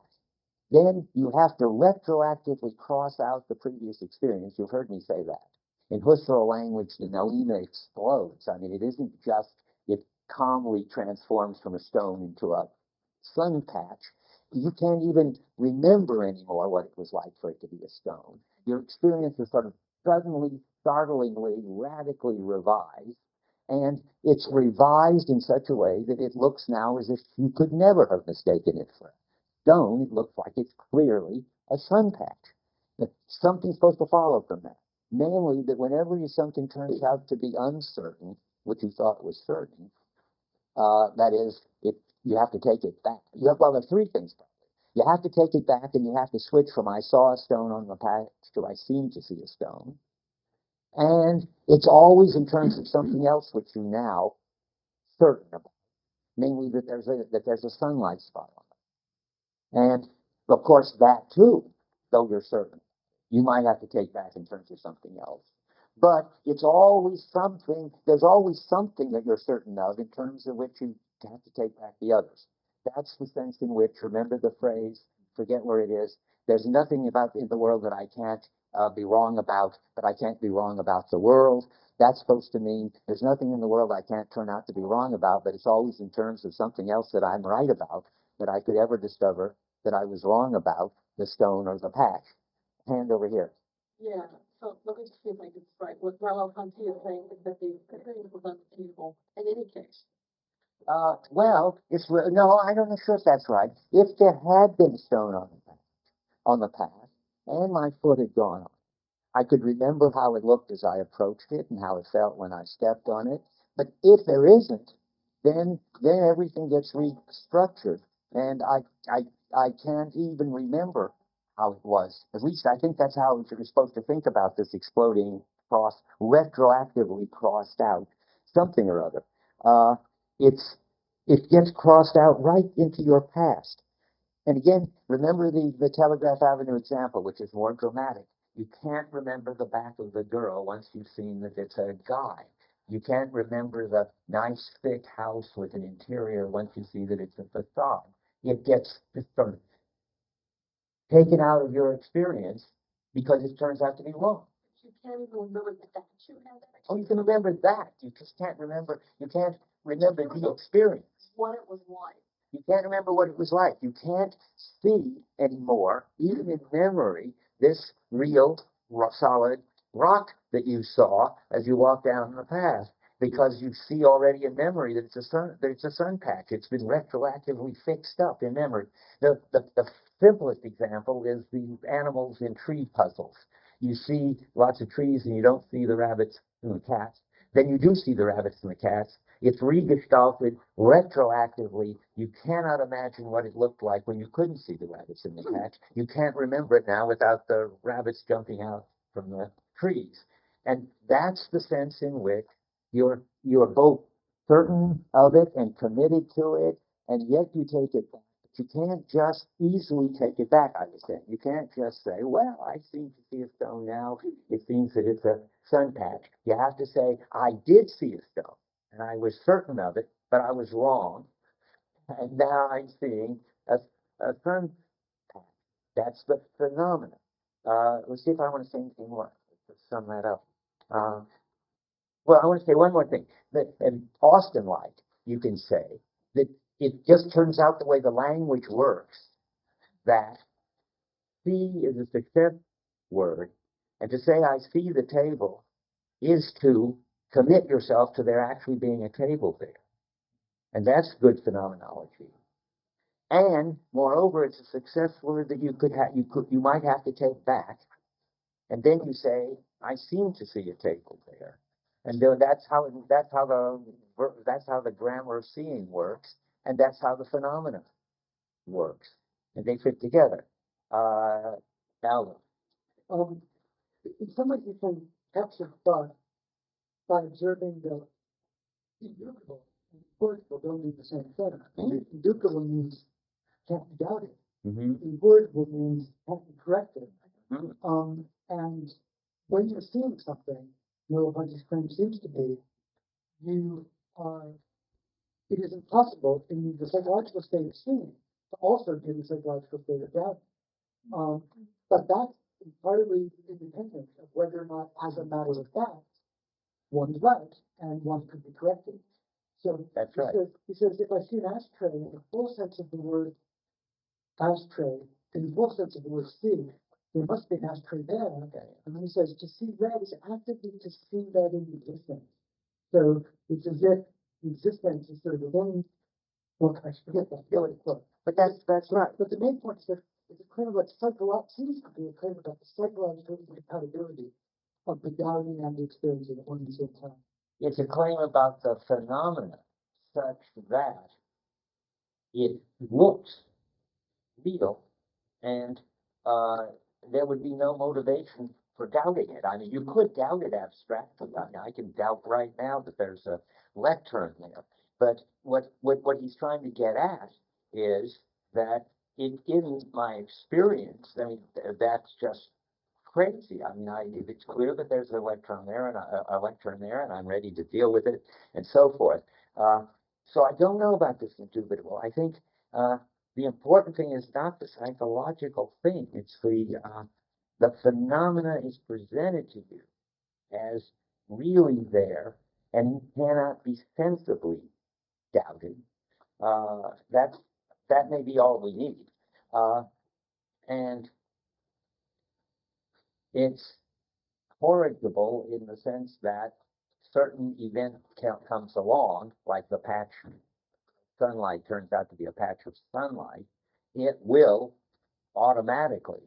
then you have to retroactively cross out the previous experience. You've heard me say that. In Husserl language, the noema explodes. I mean, it isn't just it calmly transforms from a stone into a sun patch. You can't even remember anymore what it was like for it to be a stone. Your experience is sort of suddenly, startlingly, radically revised. And it's revised in such a way that it looks now as if you could never have mistaken it for a stone. It looks like it's clearly a sun patch. But something's supposed to follow from that. Namely, that whenever something turns out to be uncertain, which you thought was certain, that is, you have to take it back. Well, there's three things. You have to take it back, and you have to switch from I saw a stone on the patch to I seem to see a stone. And it's always in terms of something else which you now certain about, namely that there's a sunlight spot on it. And of course, that too, though you're certain, you might have to take back in terms of something else. But it's always something, there's always something that you're certain of in terms of which you have to take back the others. That's the sense in which, remember the phrase, forget where it is, there's nothing about in the world that I can't be wrong about, but I can't be wrong about the world. That's supposed to mean there's nothing in the world I can't turn out to be wrong about, but it's always in terms of something else that I'm right about, that I could ever discover that I was wrong about, the stone or the patch. Hand over here.
Yeah, so let me just see if I get this right. What Merleau-Ponty is saying is that the experience was unachievable in any case.
Well, no, I don't know sure if that's right. If there had been a stone on the path, and my foot had gone on, I could remember how it looked as I approached it and how it felt when I stepped on it. But if there isn't, then everything gets restructured, and I can't even remember how it was. At least I think that's how you're supposed to think about this exploding retroactively crossed out something or other. Uh, it gets crossed out right into your past. And again, remember the Telegraph Avenue example, which is more dramatic. You can't remember the back of the girl once you've seen that it's a guy. You can't remember the nice, thick house with an interior once you see that it's a facade. It gets just sort of taken out of your experience because it turns out to be wrong.
You can't even remember that you had that.
Oh, you can remember that. You just can't remember. You can't remember the experience.
What it was like.
You can't remember what it was like. You can't see anymore, even in memory, this real, solid rock that you saw as you walked down the path, because you see already in memory that it's a sun patch. It's been retroactively fixed up in memory. The simplest example is the animals in tree puzzles. You see lots of trees and you don't see the rabbits and the cats. Then you do see the rabbits and the cats. It's regestalted retroactively. You cannot imagine what it looked like when you couldn't see the rabbits in the patch. You can't remember it now without the rabbits jumping out from the trees. And that's the sense in which you're both certain of it and committed to it, and yet you take it back. But you can't just easily take it back, I was saying. You can't just say, well, I seem to see a stone now. It seems that it's a sun patch. You have to say, I did see a stone, and I was certain of it, but I was wrong. And now I'm seeing a sun patch. That's the phenomenon. Let's see if I want to say anything more to sum that up. Well, I want to say one more thing. That Austin-like, you can say that it just turns out the way the language works that see is a success word, and to say I see the table is to commit yourself to there actually being a table there. And that's good phenomenology. And moreover, it's a success word that you might have to take back. And then you say, I seem to see a table there. And that's how the grammar of seeing works, and that's how the phenomena works. And they fit together. Alan.
In some ways, you can capture thought by observing the indubitable and incorrigible don't mean the same thing. Indubitable means can't be doubted. Incorrigible means can't be corrected. And when you're seeing something, Merleau-Ponty's claim seems to be, it is impossible in the psychological state of seeing to also be in the psychological state of doubting. But that's entirely independent of whether or not, as a matter of fact, one is right and one could be corrected. So
That's
he
right.
says, he says, if I see an ashtray in the full sense of the word ashtray, in the full sense of the word see, there must be an ashtray there. And then he says, to see red is actively to see red in existence. So it's as if the existence is sort of within, well, I forget that, but that's right. But the main point is that it's a claim about seems to be a claim about the psychological incompatibility of the doubting and the experiencing at one and the same time.
It's a claim about the phenomena such that it looks real, and there would be no motivation for doubting it. I mean, you could doubt it abstractly. I mean, I can doubt right now that there's a lectern there. But what he's trying to get at is that it isn't my experience. I mean, that's just crazy. I mean, it's clear that there's an electron there and a lectern there, and I'm ready to deal with it, and so forth. So I don't know about this indubitable. I think the important thing is not the psychological thing. It's the phenomena is presented to you as really there and cannot be sensibly doubted. That may be all we need. And it's corrigible in the sense that certain event comes along, like the patch sunlight turns out to be a patch of sunlight, it will automatically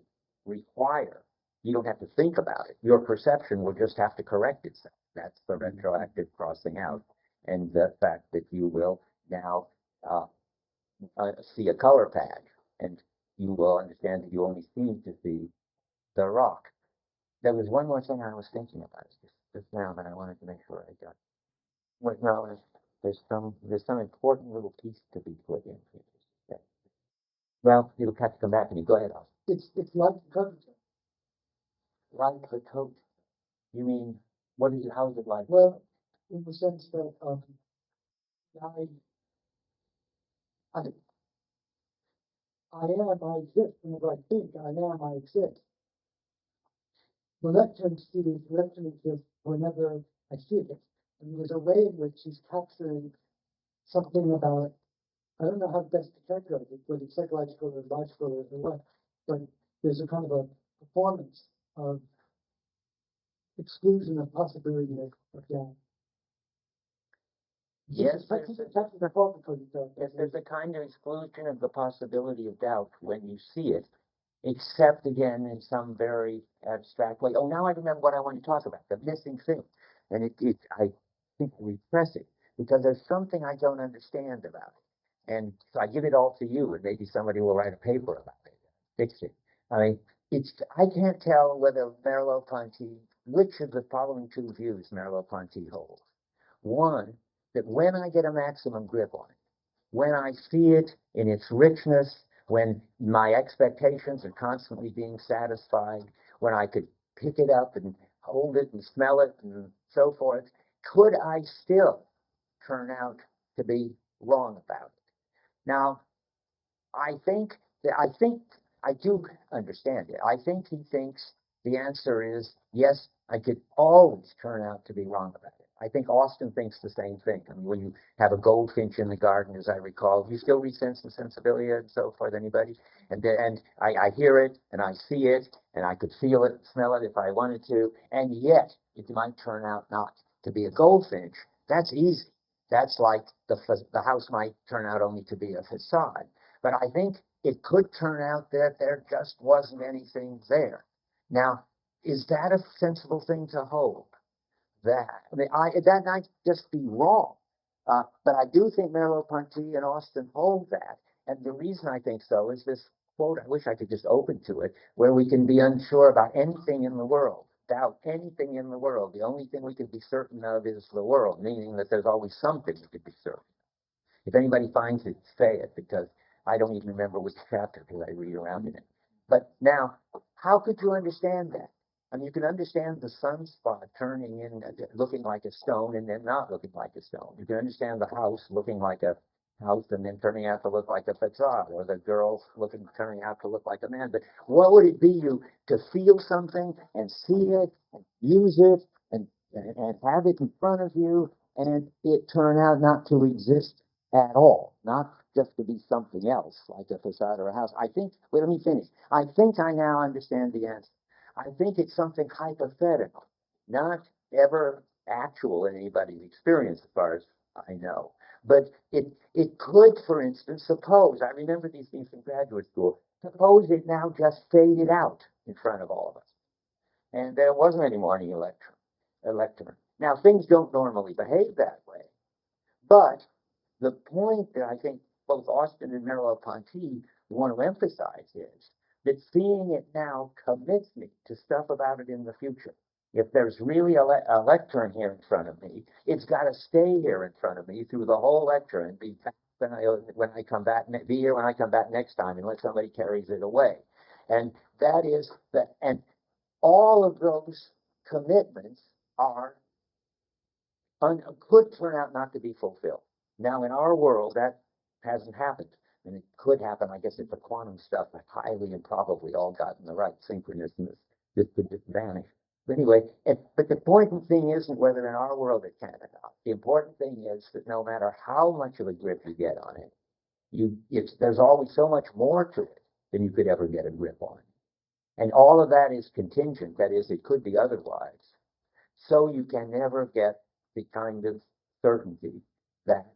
require, you don't have to think about it. Your perception will just have to correct itself. That's the retroactive crossing out. And the fact that you will now see a color patch, and you will understand that you only seem to see the rock. There was one more thing I was thinking about just now that I wanted to make sure I got. Wait, no, there's some important little piece to be put in. Okay. Well, you'll have to come back to me. Go ahead, Austin.
It's like Cogito.
Like the coat. You mean, what is it, how is it like?
Well, in the sense that I, I am, I exist. Whenever I think, I am, I exist. The lectern exists whenever I see it. And there's a way in which he's capturing something about, I don't know how best to characterize it, whether it's psychological or logical or what, but there's a kind of a performance of exclusion of possibility of doubt.
Yes,
That's the fault because
yes, there's a kind of exclusion of the possibility of doubt when you see it, except again in some very abstract way. Oh, now I remember what I want to talk about, the missing thing. And I think repress it, because there's something I don't understand about it. And so I give it all to you, and maybe somebody will write a paper about it, fix it. I mean, I can't tell whether Merleau-Ponty, which of the following two views Merleau-Ponty holds. One, that when I get a maximum grip on it, when I see it in its richness, when my expectations are constantly being satisfied, when I could pick it up and hold it and smell it and so forth, could I still turn out to be wrong about it? Now, I think I do understand it. I think he thinks the answer is yes, I could always turn out to be wrong about it. I think Austin thinks the same thing. I mean, when you have a goldfinch in the garden, as I recall, you still read Sense and Sensibility and so forth, anybody? And I hear it, and I see it, and I could feel it, smell it if I wanted to, and yet it might turn out not to be a goldfinch. That's easy. That's like the house might turn out only to be a facade. But I think it could turn out that there just wasn't anything there. Now, is that a sensible thing to hold? That might just be wrong. But I do think Merleau-Ponty and Austin hold that. And the reason I think so is this quote, I wish I could just open to it, where we can be unsure about anything in the world, doubt anything in the world. The only thing we can be certain of is the world, meaning that there's always something we could be certain. If anybody finds it, say it, because I don't even remember which chapter because I read around in it. But now, how could you understand that? I mean, you can understand the sunspot turning in, looking like a stone and then not looking like a stone. You can understand the house looking like a house and then turning out to look like a facade, or the girl turning out to look like a man. But what would it be to feel something and see it and use it and have it in front of you and it turn out not to exist at all, not just to be something else like a facade or a house? I think, wait, let me finish. I think I now understand the answer. I think it's something hypothetical, not ever actual in anybody's experience, as far as I know. But it could, for instance, suppose, I remember these things from graduate school, suppose it now just faded out in front of all of us, and there wasn't any more any electron. Now, things don't normally behave that way, but the point that I think both Austin and Merleau-Ponty want to emphasize is that seeing it now commits me to stuff about it in the future. If there's really a lectern here in front of me, it's got to stay here in front of me through the whole lecture and be back when I come back, be here when I come back next time, unless somebody carries it away. And that is that, and all of those commitments are could turn out not to be fulfilled. Now, in our world, that hasn't happened. And it could happen, I guess, if the quantum stuff highly improbably all got in the right synchronousness, this could just vanish. But anyway, but the important thing isn't whether in our world it can or not. The important thing is that no matter how much of a grip you get on it, there's always so much more to it than you could ever get a grip on. And all of that is contingent. That is, it could be otherwise. So you can never get the kind of certainty that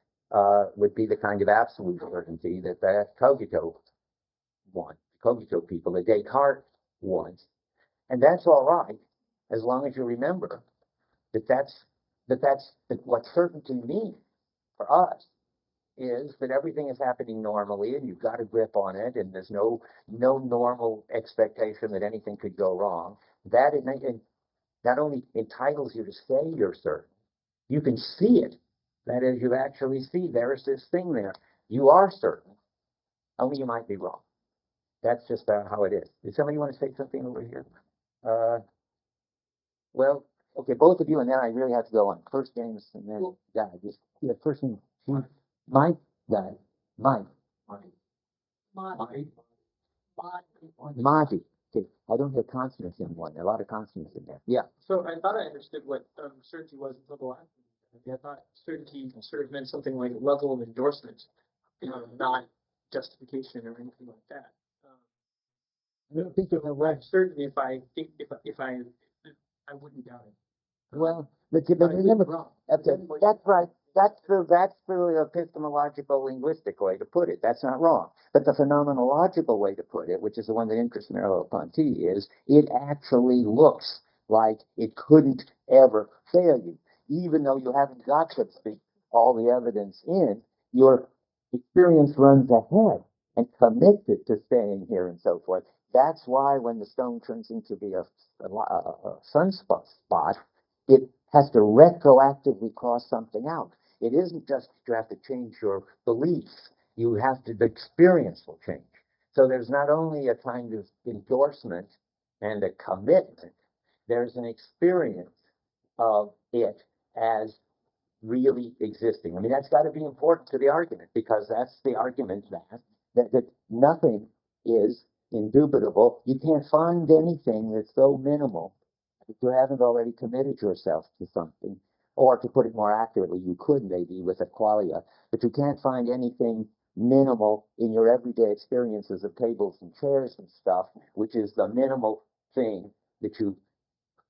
would be the kind of absolute certainty that Cogito wants, Cogito people, that Descartes wants. And that's all right, as long as you remember that what certainty means for us is that everything is happening normally and you've got a grip on it and there's no normal expectation that anything could go wrong. That it not only entitles you to say you're certain, you can see it. That is, you actually see there's this thing there. You are certain, only you might be wrong. That's just how it is. Did somebody want to say something over here? Well, okay, both of you, and then I really have to go on. First James, and then Guy. Just first name, Mike, Guy, Mike, Monty. Okay, I don't hear consonants in one. There are a lot of consonants in there. Yeah.
So I thought I understood what certainty was until the last one. I thought certainty sort of meant something like level of endorsement, not justification or anything like that.
I don't think you're right.
I'm certain if I wouldn't doubt it.
Well, but remember, that's right. That's the epistemological linguistic way to put it. That's not wrong. But the phenomenological way to put it, which is the one that interests Merleau-Ponty, is it actually looks like it couldn't ever fail you. Even though you haven't got, so to speak, all the evidence in, your experience runs ahead and commits it to staying here and so forth. That's why when the stone turns into be a sunspot, it has to retroactively cross something out. It isn't just that you have to change your beliefs. You have to, the experience will change. So there's not only a kind of endorsement and a commitment, there's an experience of it as really existing. I mean, that's got to be important to the argument, because that's the argument that nothing is indubitable. You can't find anything that's so minimal if you haven't already committed yourself to something. Or to put it more accurately, you could maybe with a qualia, but you can't find anything minimal in your everyday experiences of tables and chairs and stuff, which is the minimal thing that you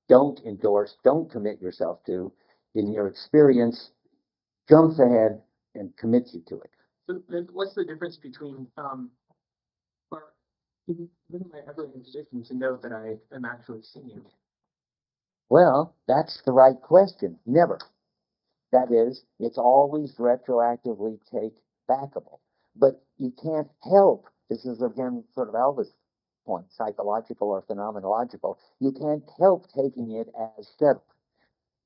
don't endorse, don't commit yourself to in your experience, jumps ahead and commits you to it.
So then what's the difference between, or even my ever in position to know that I am actually seeing it?
Well, that's the right question. Never. That is, it's always retroactively take backable. But you can't help, this is again sort of Elvis' point, psychological or phenomenological, you can't help taking it as settled.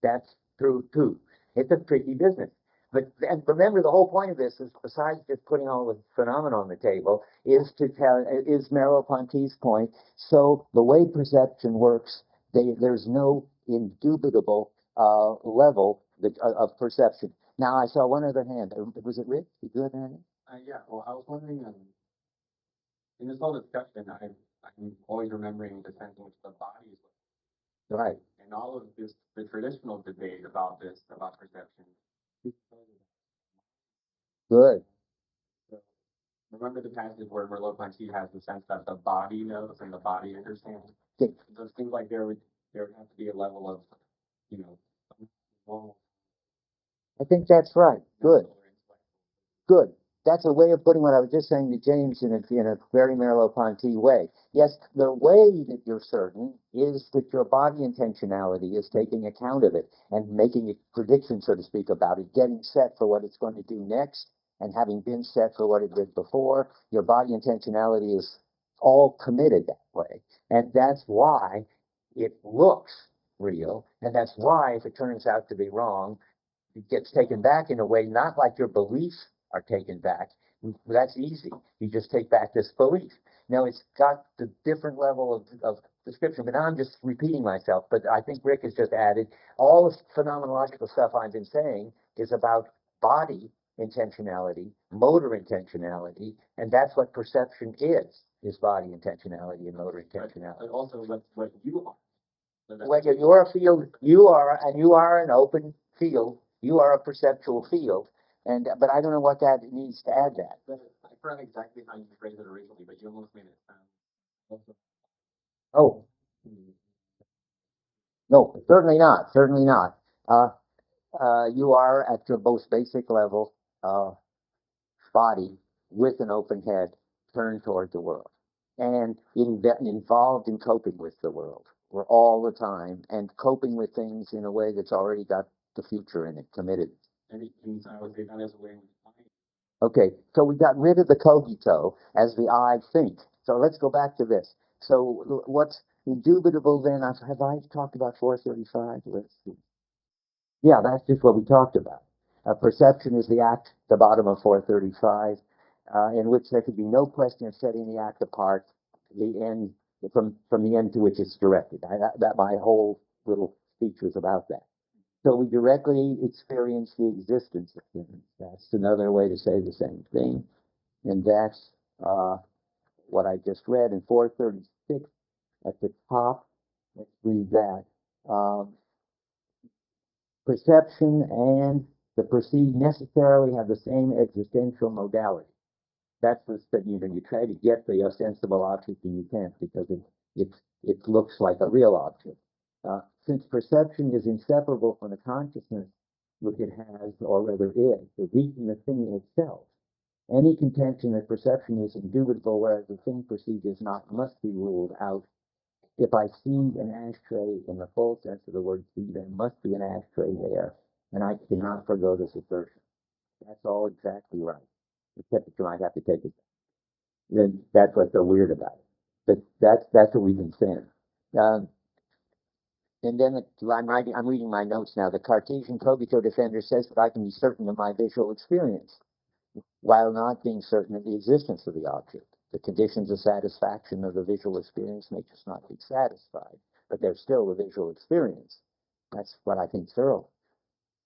That's true too. It's a tricky business. But and remember, the whole point of this is, besides just putting all the phenomena on the table, is Merleau-Ponty's point. So the way perception works, there's no indubitable level of perception. Now I saw one other hand. Was it Rick? Did you have a hand?
Yeah, well, I was wondering, in this whole discussion, I'm always remembering the sense in which the body is,
Right.
and all of this, the traditional debate about this, about perception.
Good.
Remember the passage where Merleau-Ponty has the sense that the body knows and the body understands?
Okay.
So it seems like there would have to be a level of, you know, normal.
I think that's right. Good. Good. That's a way of putting what I was just saying to James in a very Merleau-Ponty way. Yes, the way that you're certain is that your body intentionality is taking account of it and making a prediction, so to speak, about it, getting set for what it's going to do next, and having been set for what it did before. Your body intentionality is all committed that way. And that's why it looks real. And that's why, if it turns out to be wrong, it gets taken back in a way, not like your beliefs are taken back. That's easy. You just take back this belief. Now, it's got the different level of description, but now I'm just repeating myself. But I think Rick has just added all the phenomenological stuff I've been saying is about body intentionality, motor intentionality, and that's what perception is body intentionality and motor intentionality.
But also what you are.
Well, you're a field, you are an open field. You are a perceptual field, but I don't know what that needs to add that.
But I forgot exactly how you phrased it originally, but you almost made it sound.
Oh, no, certainly not. Certainly not. You are at your most basic level, body with an open head turned toward the world, and involved in coping with the world. We're all the time, and coping with things in a way that's already got the future in it, committed.
And it means I would say that as a way of defining.
Okay, so we got rid of the cogito as the I think. So let's go back to this. So what's indubitable then? Have I talked about 435? Let's see. Yeah, that's just what we talked about. Perception is the act, the bottom of 435, in which there could be no question of setting the act apart, the end from the end to which it's directed. That my whole little speech was about that. So we directly experience the existence of things. That's another way to say the same thing, and that's what I just read in 436 at the top. Let's read that. Perception and the perceived necessarily have the same existential modality. That's the you try to get the ostensible object and you can't because it looks like a real object. Since perception is inseparable from the consciousness which it has, or rather is, the reaching the thing itself, any contention that perception is indubitable, whereas the thing perceived is not, must be ruled out. If I see an ashtray in the full sense of the word see, there must be an ashtray there, and I cannot forgo this assertion. That's all exactly right, except that you might have to take it. Then that's what's so weird about it. But that's what we've been saying. And then I'm reading my notes now. The Cartesian Cogito defender says that I can be certain of my visual experience, while not being certain of the existence of the object. The conditions of satisfaction of the visual experience may just not be satisfied, but they're still the visual experience. That's what I think Searle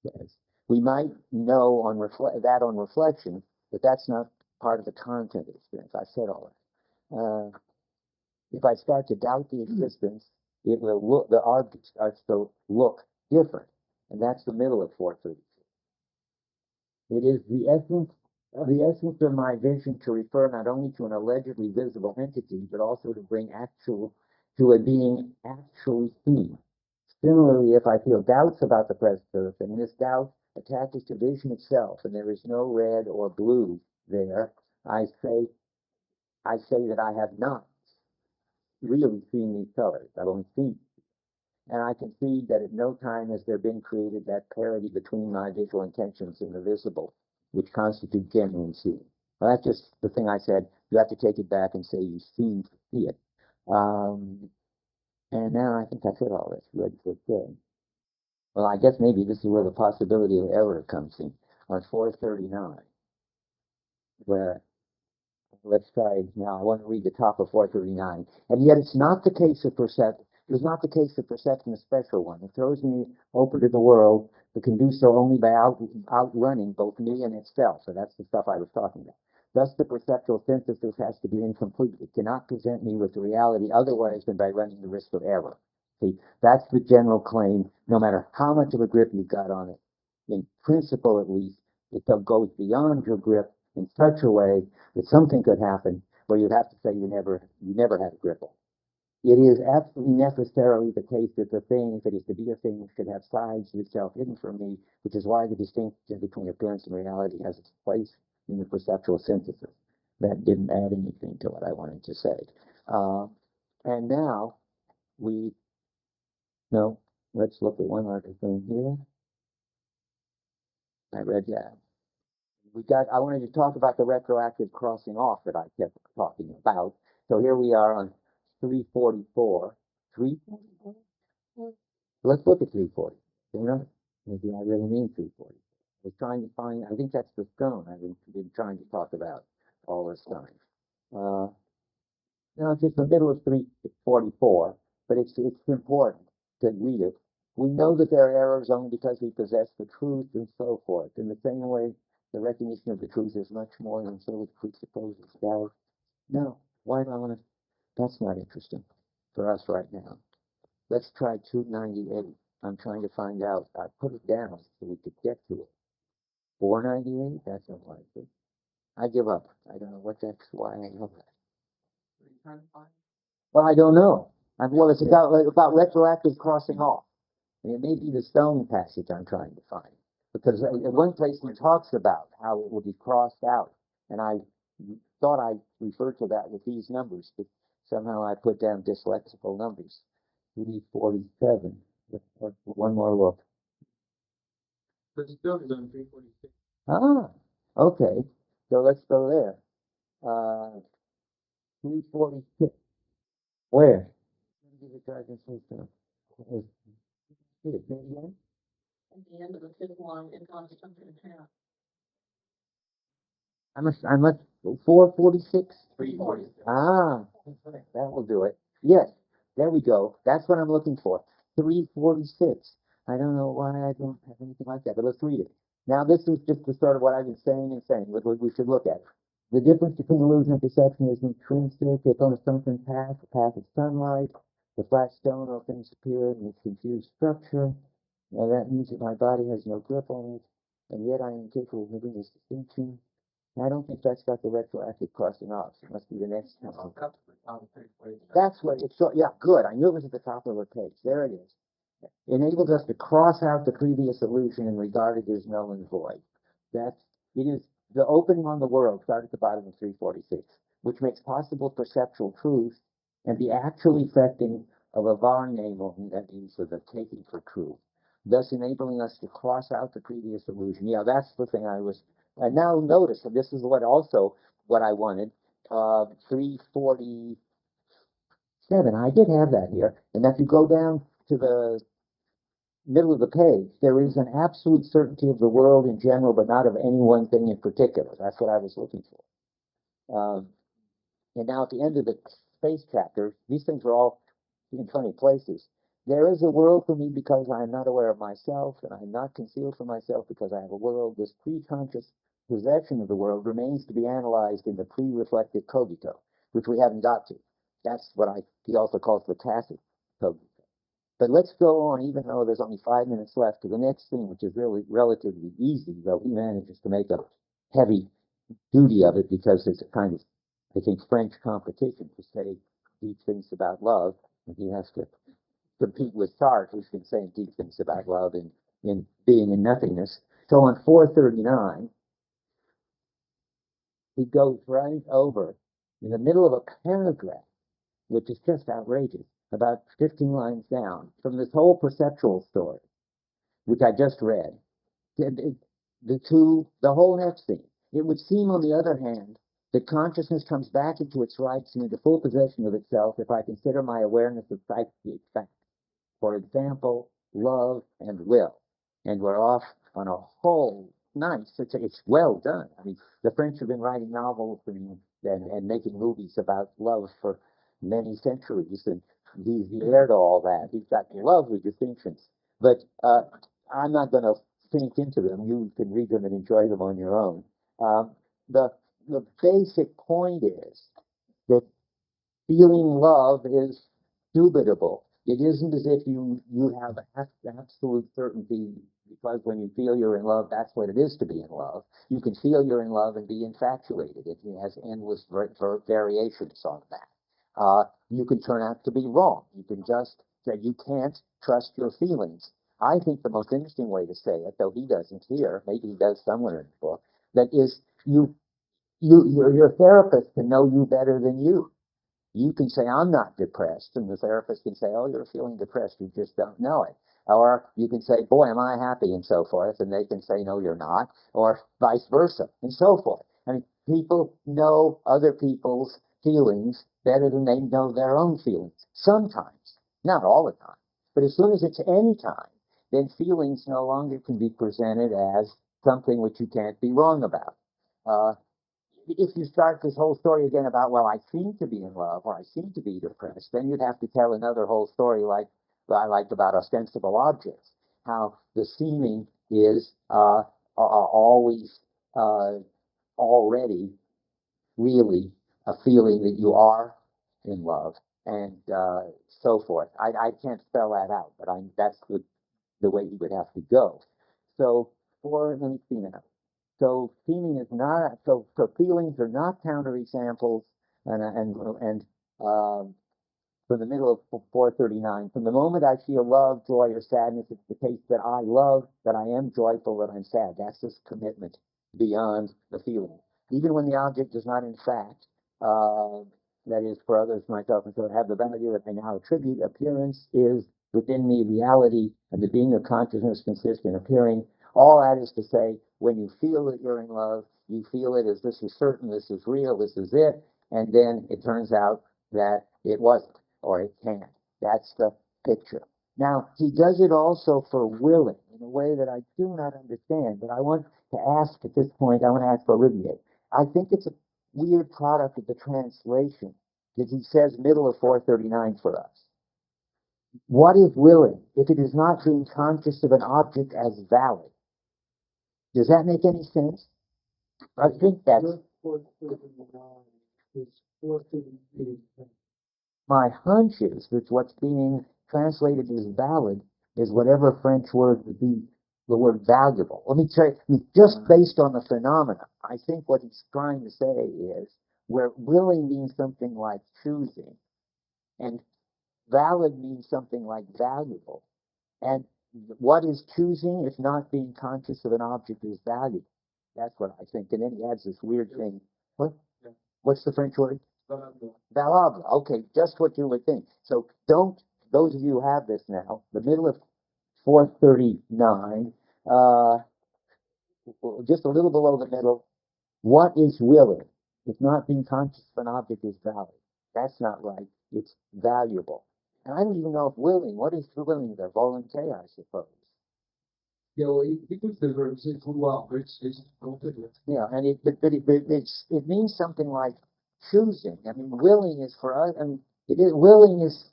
says. We might know on reflection, but that's not part of the content of the experience. I said all that. If I start to doubt the existence, it will look, the object starts to look different, and that's the middle of 436. It is the essence of my vision to refer not only to an allegedly visible entity, but also to bring to a being actually seen. Similarly, if I feel doubts about the present earth, and this doubt attaches to vision itself, and there is no red or blue there, I say that I have not really seen these colors. I've only seen. And I concede that at no time has there been created that parity between my visual intentions and the visible, which constitute genuine seeing. Well, that's just the thing I said. You have to take it back and say you seem to see it. And now I think I said all this. Ready for good. Well, I guess maybe this is where the possibility of error comes in. On 439, where let's try now. I want to read the top of 439. And yet it's not the case of perception. It is not the case that perception is a special one. It throws me open to the world, but can do so only by outrunning both me and itself. So that's the stuff I was talking about. Thus, the perceptual synthesis has to be incomplete. It cannot present me with the reality otherwise than by running the risk of error. See, that's the general claim, no matter how much of a grip you've got on it. In principle, at least, it goes beyond your grip in such a way that something could happen where you'd have to say you never had a grip on. It is absolutely necessarily the case that the thing, if it is to be a thing, should have sides of itself hidden from me, which is why the distinction between appearance and reality has its place in the perceptual synthesis. That didn't add anything to what I wanted to say. And now let's look at one other thing here. I read that. I wanted to talk about the retroactive crossing off that I kept talking about. So here we are on 344. 344? Let's look at 340. Maybe I really mean 340. I was trying to find, I think that's the stone I've been trying to talk about all this time. It's just the middle of 344, but it's important to read it. We know that there are errors only because we possess the truth and so forth. In the same way, the recognition of the truth is much more than so it presupposes doubt. No, why do I want to? That's not interesting for us right now. Let's try 298. I'm trying to find out. I put it down so we could get to it. 498? That's unlikely. I give up. I don't know why I love that.
What are you trying to find?
Well, I don't know. Well, it's about retroactive crossing off. And it may be the stone passage I'm trying to find. Because in one place he talks about how it will be crossed out. And I thought I referred to that with these numbers, but somehow I put down dyslexical numbers. 347. One more look.
The stone is on 346.
Ah, okay. So let's go there. 346. Where? Again?
At the end of the fifth line, in consequence of half.
I must 446.
346.
Ah, that will do it. Yes, there we go. That's what I'm looking for. 346. I don't know why I don't have anything like that, but let's read it. Now, this is just the sort of what I've been saying, what we should look at. The difference between illusion and perception is intrinsic. It's on a sunken path, a path of sunlight. The flat stone, all things appear in its confused structure. Now, that means that my body has no grip on it, and yet I am capable of making this distinction. I don't think that's got the retroactive crossing off. It must be the next one. That's what it's short. Yeah, good. I knew it was at the top of the page. There it is. It enables us to cross out the previous illusion and regard it as null and void. It is the opening on the world, start at the bottom of 346, which makes possible perceptual truth and the actual effecting of a Wahrnehmung, that means of the taking for truth, thus enabling us to cross out the previous illusion. Yeah, that's the thing and now notice, and this is what I wanted, 347. I did have that here. And if you go down to the middle of the page, there is an absolute certainty of the world in general, but not of any one thing in particular. That's what I was looking for. And now at the end of the space chapter, these things are all in funny places. There is a world for me because I am not aware of myself, and I am not concealed from myself because I have a world. This pre-conscious possession of the world remains to be analyzed in the pre-reflective cogito, which we haven't got to. That's what he also calls the tacit cogito. But let's go on, even though there's only 5 minutes left, to the next thing, which is really relatively easy, though he manages to make a heavy duty of it because it's a kind of, I think, French competition to say deep things about love, and he has to compete with Sartre, who's been saying deep things about love in being and nothingness. So on 439, he goes right over in the middle of a paragraph, which is just outrageous, about 15 lines down, from this whole perceptual story, which I just read, the whole next thing. It would seem, on the other hand, that consciousness comes back into its rights and into full possession of itself if I consider my awareness of psychic facts. For example, love and will. And we're off on a whole nice, it's well done. I mean, the French have been writing novels and making movies about love for many centuries, and he's the heir to all that. He's got lovely distinctions. But I'm not going to sink into them. You can read them and enjoy them on your own. The the basic point is that feeling love is dubitable. It isn't as if you have absolute certainty because when you feel you're in love, that's what it is to be in love. You can feel you're in love and be infatuated. It has endless variations on that. You can turn out to be wrong. You can just say you can't trust your feelings. I think the most interesting way to say it, though he doesn't here, maybe he does somewhere in the book, that is your therapist can know you better than you. You can say, I'm not depressed, and the therapist can say, oh, you're feeling depressed, you just don't know it. Or you can say, boy, am I happy, and so forth, and they can say, no, you're not, or vice versa, and so forth. I mean, people know other people's feelings better than they know their own feelings. Sometimes, not all the time. But as soon as it's any time, then feelings no longer can be presented as something which you can't be wrong about. If you start this whole story again about, well, I seem to be in love or I seem to be depressed, then you'd have to tell another whole story like I liked about ostensible objects, how the seeming is always already really a feeling that you are in love and so forth. I can't spell that out, but that's the way he would have to go. So let me see now. So feeling is not so feelings are not counterexamples and from the middle of 439. From the moment I feel love, joy, or sadness, it's the case that I love, that I am joyful, that I'm sad. That's this commitment beyond the feeling. Even when the object does not, in fact, that is for others, myself, and so have the value that I now attribute, appearance is within me reality, and the being of consciousness consists in appearing. All that is to say, when you feel that you're in love, you feel it as this is certain, this is real, this is it, and then it turns out that it wasn't or it can't. That's the picture. Now, he does it also for willing in a way that I do not understand, but I want to ask at this point, I want to ask Olivier. I think it's a weird product of the translation that he says middle of 439 for us. What is willing if it is not being conscious of an object as valid? Does that make any sense? I think that's... My hunch is that what's being translated as valid is whatever French word would be the word valuable. Let me try, just based on the phenomena, I think what he's trying to say is where willing means something like choosing, and valid means something like valuable. And what is choosing if not being conscious of an object is valuable? That's what I think. And then he adds this weird thing. What? What's the French word? Valable. Okay, just what you would think. So those of you who have this now, the middle of 439, just a little below the middle, what is willing? If not being conscious of an object is valid. That's not right. It's valuable. And I don't even know if willing, what is willing there? Volonté, I suppose.
Yeah, well, he puts the verb c'est vouloir, but it's
yeah, and it means something like choosing. I mean, willing is for us. I mean, willing is.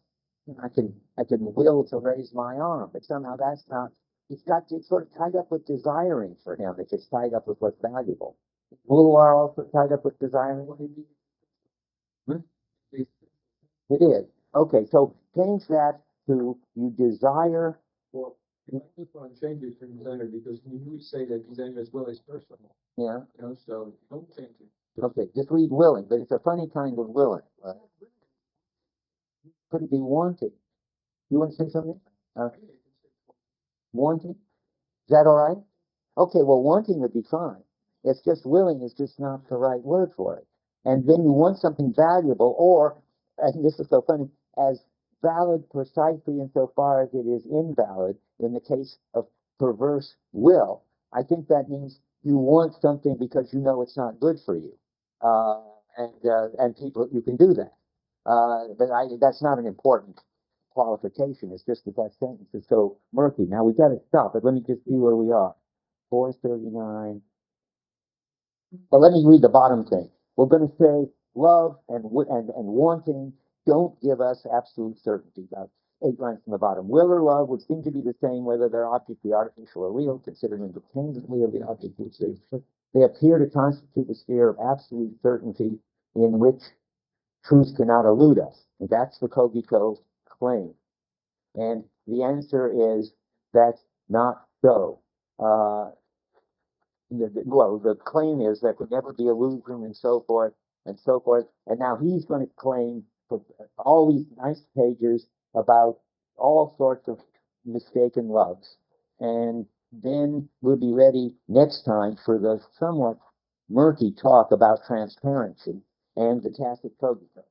I can will to raise my arm, but somehow that's not. It's sort of tied up with desiring for him. It gets tied up with what's valuable. Vouloir also tied up with desiring. Hmm? It is. Okay, so change that to you desire.
well. I just want to change it for designer because we say that designer as well is personal.
Yeah.
You know, so don't change it.
Okay, just read willing, but it's a funny kind of willing. Could it be wanting? You want to say something? Wanting? Is that all right? Okay, well, wanting would be fine. It's just willing is just not the right word for it. And then you want something valuable, or, and this is so funny, as valid precisely insofar as it is invalid in the case of perverse will. I think that means you want something because you know it's not good for you. And people, you can do that. But that's not an important qualification. It's just that that sentence is so murky. Now we've got to stop it. Let me just see where we are. 439. But let me read the bottom thing. We're going to say love and wanting don't give us absolute certainty. About 8 lines from the bottom. Will or love would seem to be the same whether their object be artificial or real, considered independently of the object which they appear to constitute the sphere of absolute certainty in which truth cannot elude us. And that's the Cogito claim. And the answer is that's not so. The claim is there could never be illusion and so forth and so forth. And now he's going to claim for all these nice pages about all sorts of mistaken loves. And then we'll be ready next time for the somewhat murky talk about transparency and the tacit cogito.